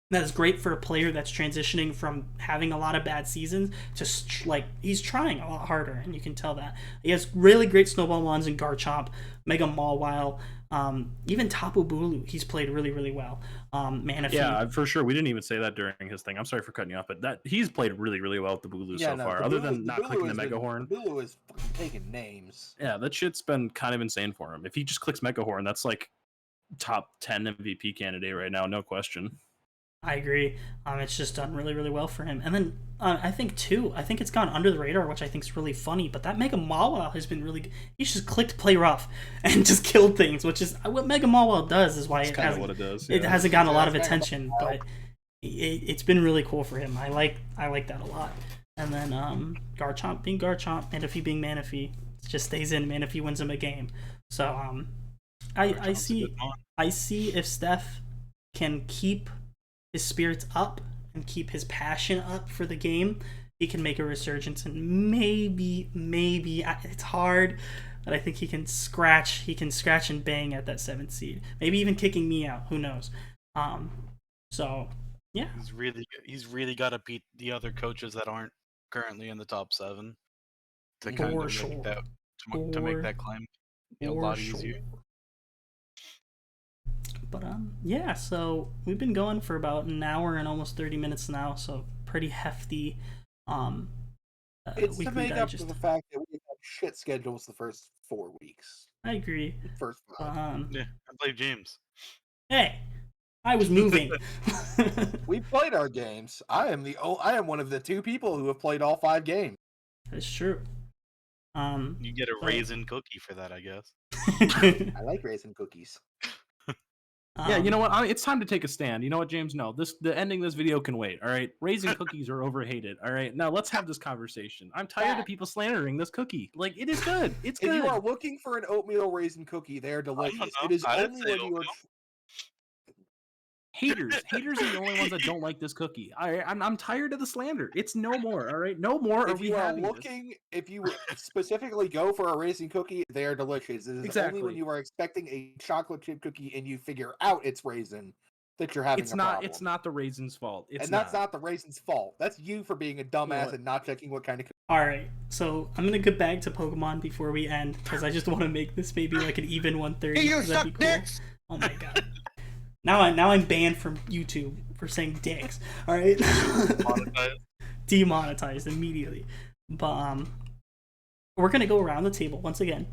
That is great for a player that's transitioning from having a lot of bad seasons to like he's trying a lot harder, and you can tell that. He has really great snowball mods in Garchomp, Mega Mawile, even Tapu Bulu. He's played really well. Manaphy. Yeah, for sure. We didn't even say that during his thing. I'm sorry for cutting you off, but that he's played really well with the Bulu so far. Other than not clicking the Mega Horn, the Bulu is fucking taking names. Yeah, that shit's been kind of insane for him. If he just clicks Mega Horn, that's like top 10 MVP candidate right now, no question. I agree. It's just done really well for him. And then I think it's gone under the radar, which I think is really funny. But that Mega Mawile has been really good. He's just clicked play rough and just killed things, which is what Mega Mawile does. Is why That's kind of what it does. It hasn't gotten a lot of attention, but it's been really cool for him. I like that a lot. And then Garchomp being Garchomp, Manaphy being Manaphy, it just stays in. Manaphy wins him a game. So I see if Steph can keep his spirits up and keep his passion up for the game, he can make a resurgence, and maybe it's hard. that I think he can scratch and bang at that 7th seed. Maybe even kicking me out. Who knows? So yeah, He's really got to beat the other coaches that aren't currently in the top 7 to For kind of sure. make that to make that climb be a for lot sure. easier. But yeah, so we've been going for about an hour and almost 30 minutes now, so pretty hefty It's to weekly make digest. up for the fact that we had shit schedules the first 4 weeks. I agree. First 5. Yeah, I blame James. Hey, I was moving. We played our games. I am one of the 2 people who have played all 5 games. That's true. You get a but- raisin cookie for that, I guess. I like raisin cookies. Yeah, you know what? It's time to take a stand. You know what, James? No, the ending of this video can wait. All right, raisin cookies are overhated. All right, now let's have this conversation. I'm tired of people slandering this cookie. Like, it is good. It's good. If you are looking for an oatmeal raisin cookie, they are delicious. know. It is I didn't only say when you are. Haters are the only ones that don't like this cookie. I'm tired of the slander. It's no more. All right, no more. If you are looking, if you specifically go for a raisin cookie, they are delicious. It is Exactly. only when you are expecting a chocolate chip cookie and you figure out it's raisin that you're having a problem. It's not the raisin's fault. And that's not the raisin's fault. That's you for being a dumbass what? and not checking what kind of. All right, so I'm gonna get back to Pokemon before we end because I just want to make this maybe like an even 130. You 'cause that'd be suck cool. dicks! Oh my god. Now I'm banned from YouTube for saying dicks. All right. Demonetized immediately. But we're gonna go around the table once again.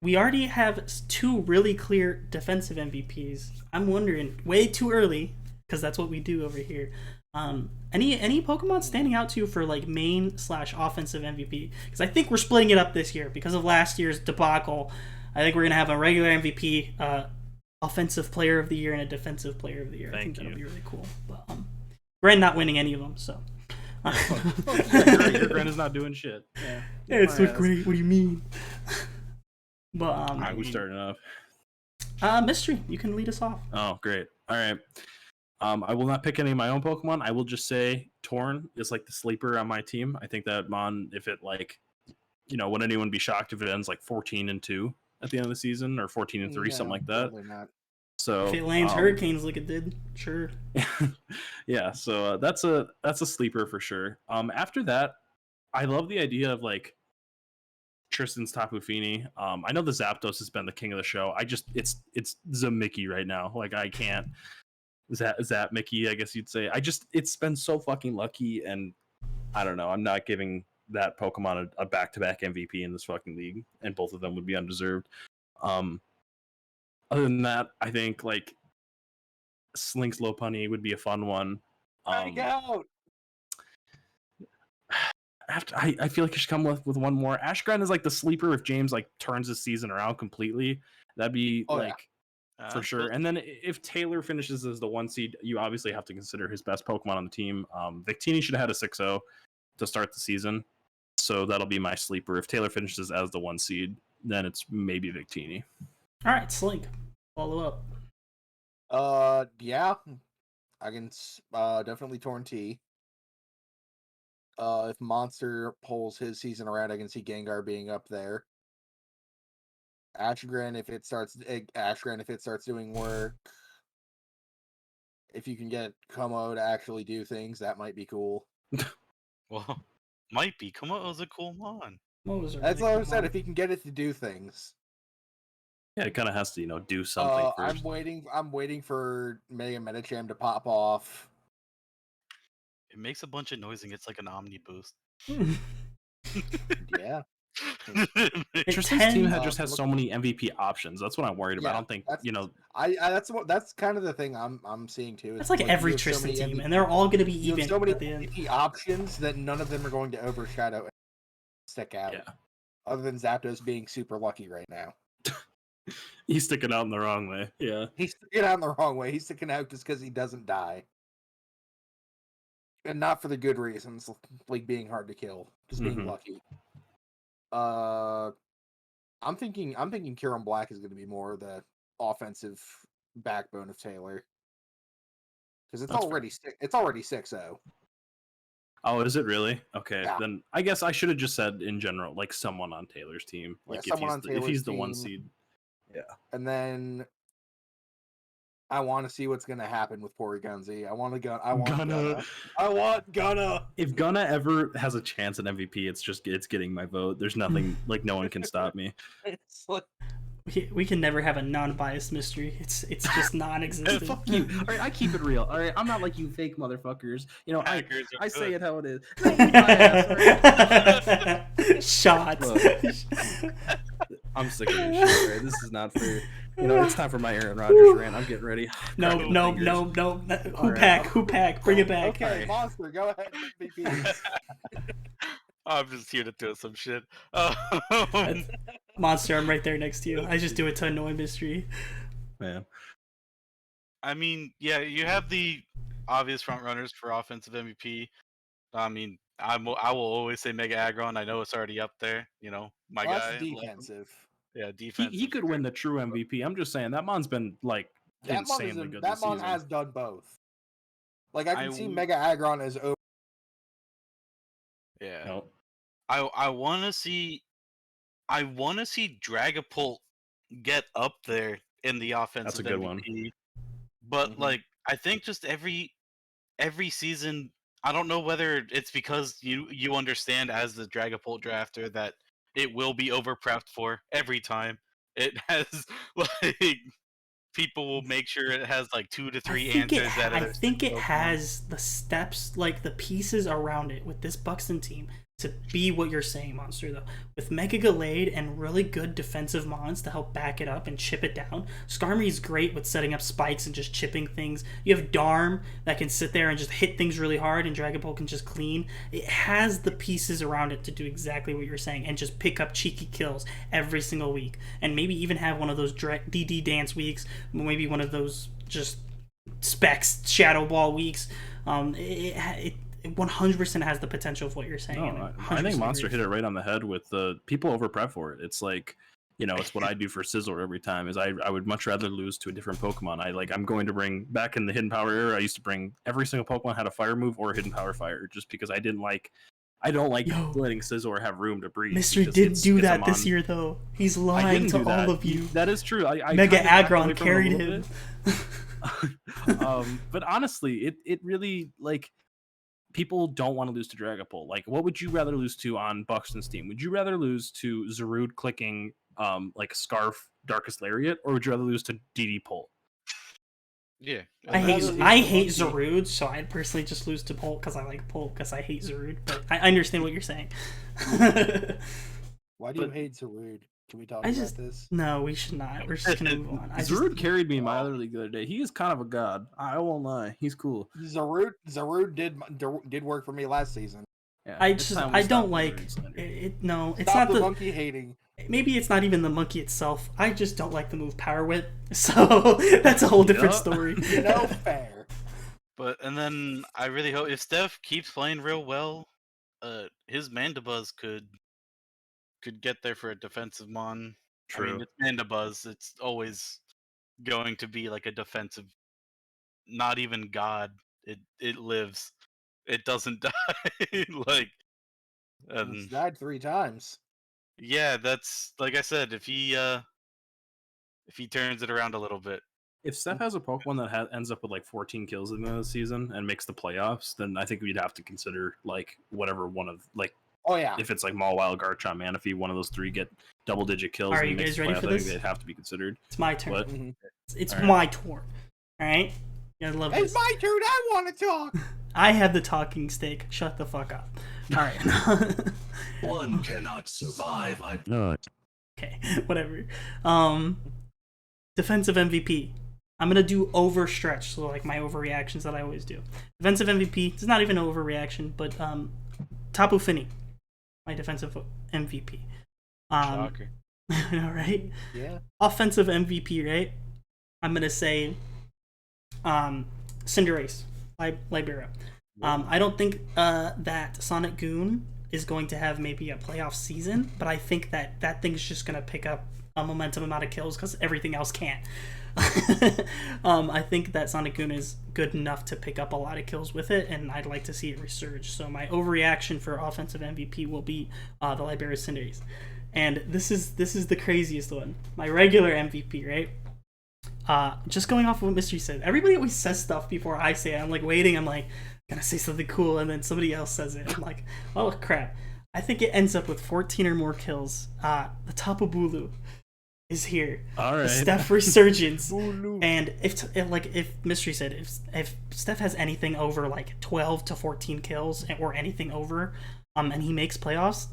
We already have 2 really clear defensive MVPs. I'm wondering, way too early, because that's what we do over here. Any Pokemon standing out to you for like main/offensive MVP? Because I think we're splitting it up this year because of last year's debacle. I think we're gonna have a regular MVP, offensive player of the year, and a defensive player of the year. I think that'll be really cool. But Gren not winning any of them, so. Your Gren is not doing shit. Yeah, it's so great. What do you mean? But Alright, we're starting off. Mystery, you can lead us off. Oh, great. All right. I will not pick any of my own Pokemon. I will just say Torn is like the sleeper on my team. I think that if it would anyone be shocked if it ends like 14-2 at the end of the season or 14-3, something like that. Probably not. So if it lands Hurricanes like it did, sure. Yeah, so that's a sleeper for sure. After that, I love the idea of like Tristan's Tapu Fini. I know the Zapdos has been the king of the show. It's Mickey right now. Like I can't. Zap Mickey, I guess you'd say. It's been so fucking lucky, and I don't know. I'm not giving that Pokemon a back-to-back MVP in this fucking league, and both of them would be undeserved. Other than that, I think like Slink's Lopunny would be a fun one. Back out. I feel like I should come with one more. Ashgren is like the sleeper if James like turns his season around completely. That'd be for sure. And then if Taylor finishes as the 1 seed, you obviously have to consider his best Pokemon on the team. Victini should have had a 6-0 to start the season. So that'll be my sleeper. If Taylor finishes as the 1 seed, then it's maybe Victini. All right, Slink, follow up. Yeah, I can definitely Torn T. If Monster pulls his season around, I can see Gengar being up there. Ashgren if it starts doing work. If you can get Como to actually do things, that might be cool. Well, might be. Komodo's a cool mon. That's what I said. If he can get it to do things. Yeah, it kind of has to, do something first. I'm waiting for Mega Medicham to pop off. It makes a bunch of noise and gets like an Omni boost. Yeah. Tristan's team just has so many MVP options. That's what I'm worried about. I don't think that's kind of the thing I'm seeing too. It's like every Tristan team, and they're all going to be you even have so many at the end. MVP options that none of them are going to overshadow and stick out. Yeah. Other than Zapdos being super lucky right now. He's sticking out in the wrong way. Yeah. He's sticking out in the wrong way. He's sticking out just because he doesn't die. And not for the good reasons, like being hard to kill. Just being lucky. I'm thinking Kieran Black is going to be more the offensive backbone of Taylor. Because it's already 6-0. Oh, is it really? Okay, Yeah. then I guess I should have just said in general, like someone on Taylor's team. Yeah, Like someone on if Taylor's he's the one team. seed. And then I want to see what's gonna happen with Porygunzy. I want Gunna. I want Gunna. If Gunna ever has a chance at MVP, it's getting my vote. There's nothing like no one can stop me. It's like We can never have a non-biased mystery. It's just non-existent. Fuck you. All right, I keep it real. All right, I'm not like you fake motherfuckers. You know, Hackers are I say good. it how it is. Shots. Look. I'm sick of this shit. Right? This is not fair. You know, it's time for my Aaron Rodgers rant. I'm getting ready. No. Who pack? Bring it back. okay, Alright. Monster, go ahead. MVP. I'm just here to throw some shit. Monster, I'm right there next to you. I just do it to annoy mystery. Man. I mean, yeah, you have the obvious front runners for offensive MVP. I mean, I will always say Mega Aggron. I know it's already up there. You know, my Well, guy. that's defensive. Yeah, defense. He could win the true MVP. I'm just saying that Mon's been like That Mon, insanely good that this Mon season. has done both. Like I can I see w- Mega Aggron as over. Yeah. No. I want to see Dragapult get up there in the offensive That's a good MVP. one. But Mhm. like I think just every season, I don't know whether it's because you understand as the Dragapult drafter that it will be over prepped for every time. It has like people will make sure it has like 2 to 3 answers that I other think it Pokemon. has the steps, like the pieces around it with this Buxton team to be what you're saying, Monster, though. With Mega Gallade and really good defensive mons to help back it up and chip it down. Skarmory's great with setting up spikes and just chipping things. You have Darm that can sit there and just hit things really hard, and Dragapult can just clean. It has the pieces around it to do exactly what you're saying and just pick up cheeky kills every single week. And maybe even have one of those DD dance weeks, maybe one of those just specs shadow ball weeks. It 100% has the potential of what you're saying. and No, I I think 100% Monster agree. hit it right on the head with the people over prep for it. It's like, you know, it's what I do for Sizzler every time. Is I would much rather lose to a different Pokemon. I'm going to bring back in the Hidden Power era. I used to bring every single Pokemon had a Fire move or a Hidden Power Fire, just because I don't like Yo. letting Sizzler have room to breathe. Mr. because didn't it's do a that this mon- year, though. He's I lying didn't to do that. all of you. That is true. I Mega kinda backed away Aggron from it a carried little him. bit. But honestly, it really like people don't want to lose to Dragapult. Like, what would you rather lose to on Buxton's team? Would you rather lose to Zarude clicking like Scarf Darkest Lariat, or would you rather lose to DD Pult? Yeah. I hate rather lose I to hate Monkey. Zarude, so I'd personally just lose to Polt because I like Polt because I hate Zarude. But I understand what you're saying. Why do you But- hate Zarude? Can we talk I about just- this? No, we should not. We're just gonna move on. Zarude carried me in my other league the other day. He is kind of a god. I won't lie. He's cool. Zarude did work for me last season. Yeah, I it's just time we I stop don't the like Zarude slander. no. It's Stop not the monkey hating. maybe it's not even the monkey itself. I just don't like the move Power Whip. So that's a whole different Yeah. story. You know, fair. And then I really hope if Steph keeps playing real well, his Mandibuzz could get there for a defensive mon. I True. mean, it's Mandibuzz. It's always going to be like a defensive, not even God. It lives. It doesn't die. Like, He's died 3 times. yeah, that's like I said. If he turns it around a little bit, If Steph has a Pokemon that ends up with like 14 kills in the season and makes the playoffs, then I think we'd have to consider like whatever one of like Oh yeah. if it's like Mawile, Garchomp, Manaphy, one of those 3 get double-digit kills. Are and you makes guys the ready playoffs, for I think this? they'd have to be considered. It's my turn. What? Mhm. It's Alright. my turn. All right. I love It's this. my turn. I want to talk. I have the talking stake. Shut the fuck up. All right. One cannot survive. I'm not. Okay, whatever. Defensive MVP. I'm gonna do overstretch, so like my overreactions that I always do. Defensive MVP. It's not even an overreaction, but Tapu Fini, my defensive MVP. shocker. I know, right? Yeah. Offensive MVP, right? I'm gonna say Cinderace, Libera. I don't think that Sonic Goon is going to have maybe a playoff season, but I think that thing's just going to pick up a momentum amount of kills because everything else can't. I think that Sonic Goon is good enough to pick up a lot of kills with it, and I'd like to see it resurge. So my overreaction for offensive MVP will be the Liberius Cinderace. And this is the craziest one. My regular MVP, right? Just going off of what Mystery said. Everybody always says stuff before I say it. I'm like waiting. I'm like, gonna say something cool, and then somebody else says it. I'm like, oh crap. I think it ends up with 14 or more kills. The Tapu Bulu is here. All right. The Steph resurgence. And if Mystery said if Steph has anything over like 12 to 14 kills or anything over, and he makes playoffs,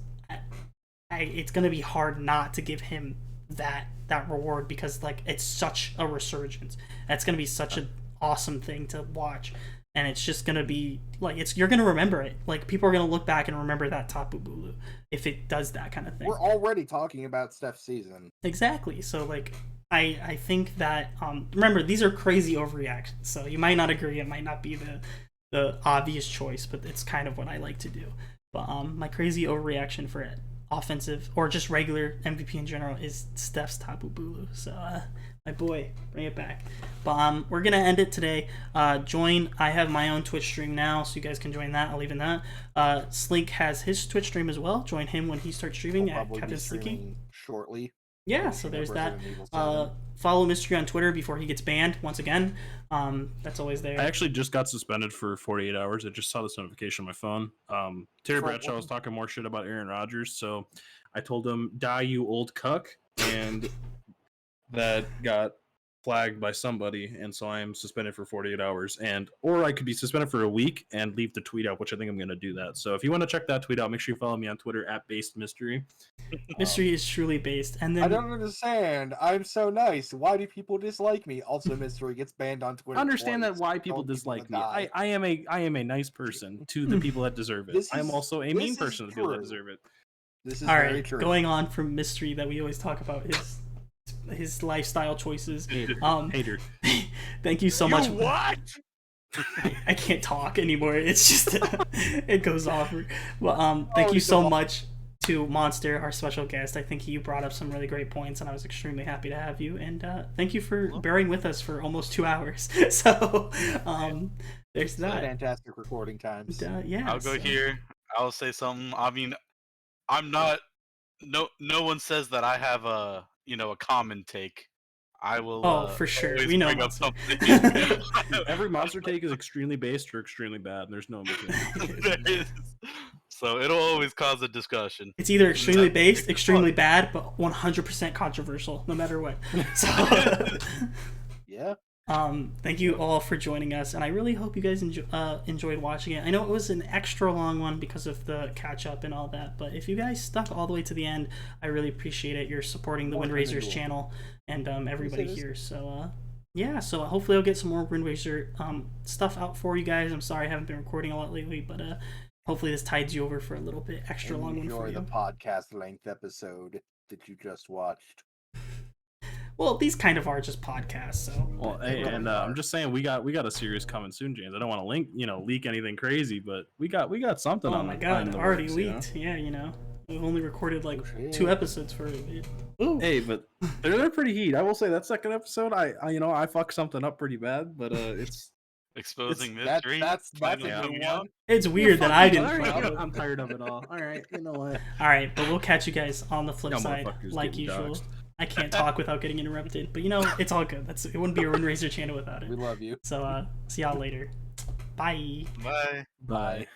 it's gonna be hard not to give him that reward, because like it's such a resurgence. That's gonna be such an awesome thing to watch, and it's just gonna be like you're gonna remember it. Like people are gonna look back and remember that Tapu Bulu if it does that kind of thing. We're already talking about Steph's season. Exactly. So like I think that remember, these are crazy overreactions. So you might not agree. It might not be the obvious choice, but it's kind of what I like to do. But my crazy overreaction for it, offensive or just regular MVP in general, is Steph's Tapu Bulu. So my boy, bring it back. But we're gonna end it today. I have my own Twitch stream now, so you guys can join that. I'll leave in that. Slink has his Twitch stream as well. Join him when he starts streaming at Captain Slinky Shortly. Yeah, so there's that. Follow Mystery on Twitter before he gets banned once again. That's always there. I actually just got suspended for 48 hours. I just saw this notification on my phone. Terry Bradshaw was talking more shit about Aaron Rodgers, so I told him, "Die, you old cuck," and that got flagged by somebody, and so I am suspended for 48 hours, or I could be suspended for a week and leave the tweet out, which I think I'm going to do that. So if you want to check that tweet out, make sure you follow me on Twitter at Based Mystery. Mystery is truly based, and then I don't understand. I'm so nice. Why do people dislike me? Also, Mystery gets banned on Twitter. Understand that twice. why people dislike me. I am a nice person to the people that deserve it. I am also a mean person to the people that deserve it. This is all very right. true. Going on from Mystery that we always talk about his lifestyle choices. Hater. Thank you so much. What? I can't talk anymore. It's just it goes off. Well, thank you so much to Monster, our special guest. I think you brought up some really great points, and I was extremely happy to have you. And thank you for bearing with us for almost 2 hours. So there's that. Fantastic recording times. Yeah. I'll go here. I'll say something. I mean, I'm not. No one says that I have a common take. I will. Oh, for sure. always We know. bring up something. Every monster take is extremely based or extremely bad. There's no in between. So it'll always cause a discussion. It's either extremely based, extremely bad, but 100% controversial, no matter what. So, Yeah. thank you all for joining us, and I really hope you guys enjoyed watching it. I know it was an extra long one because of the catch up and all that, but if you guys stuck all the way to the end, I really appreciate it. You're supporting the Windrazers channel and everybody here. So yeah, so hopefully I'll get some more Windrazer stuff out for you guys. I'm sorry I haven't been recording a lot lately, but hopefully this tides you over for a little bit extra long one for you. Enjoy the podcast length episode that you just watched. Well, these kind of are just podcasts, so. Well, hey, and I'm just saying we got a series coming soon, James. I don't want to leak anything crazy, but we got something on. Oh my god, already works, leaked. Yeah, we've only recorded like 2 episodes for it. Ooh. Hey, but they're pretty heat. I will say that second episode, I fucked something up pretty bad, but it's Exposing That's mystery. a finally good coming one. out. It's weird that I didn't. I'm tired of it all. All right, you know what? All right, but we'll catch you guys on the flip Y'all side, motherfuckers like getting usual. doxed. I can't talk without getting interrupted, but it's all good. It wouldn't be a Windrazor channel without We it. love you. So see y'all later. Bye. Bye. Bye.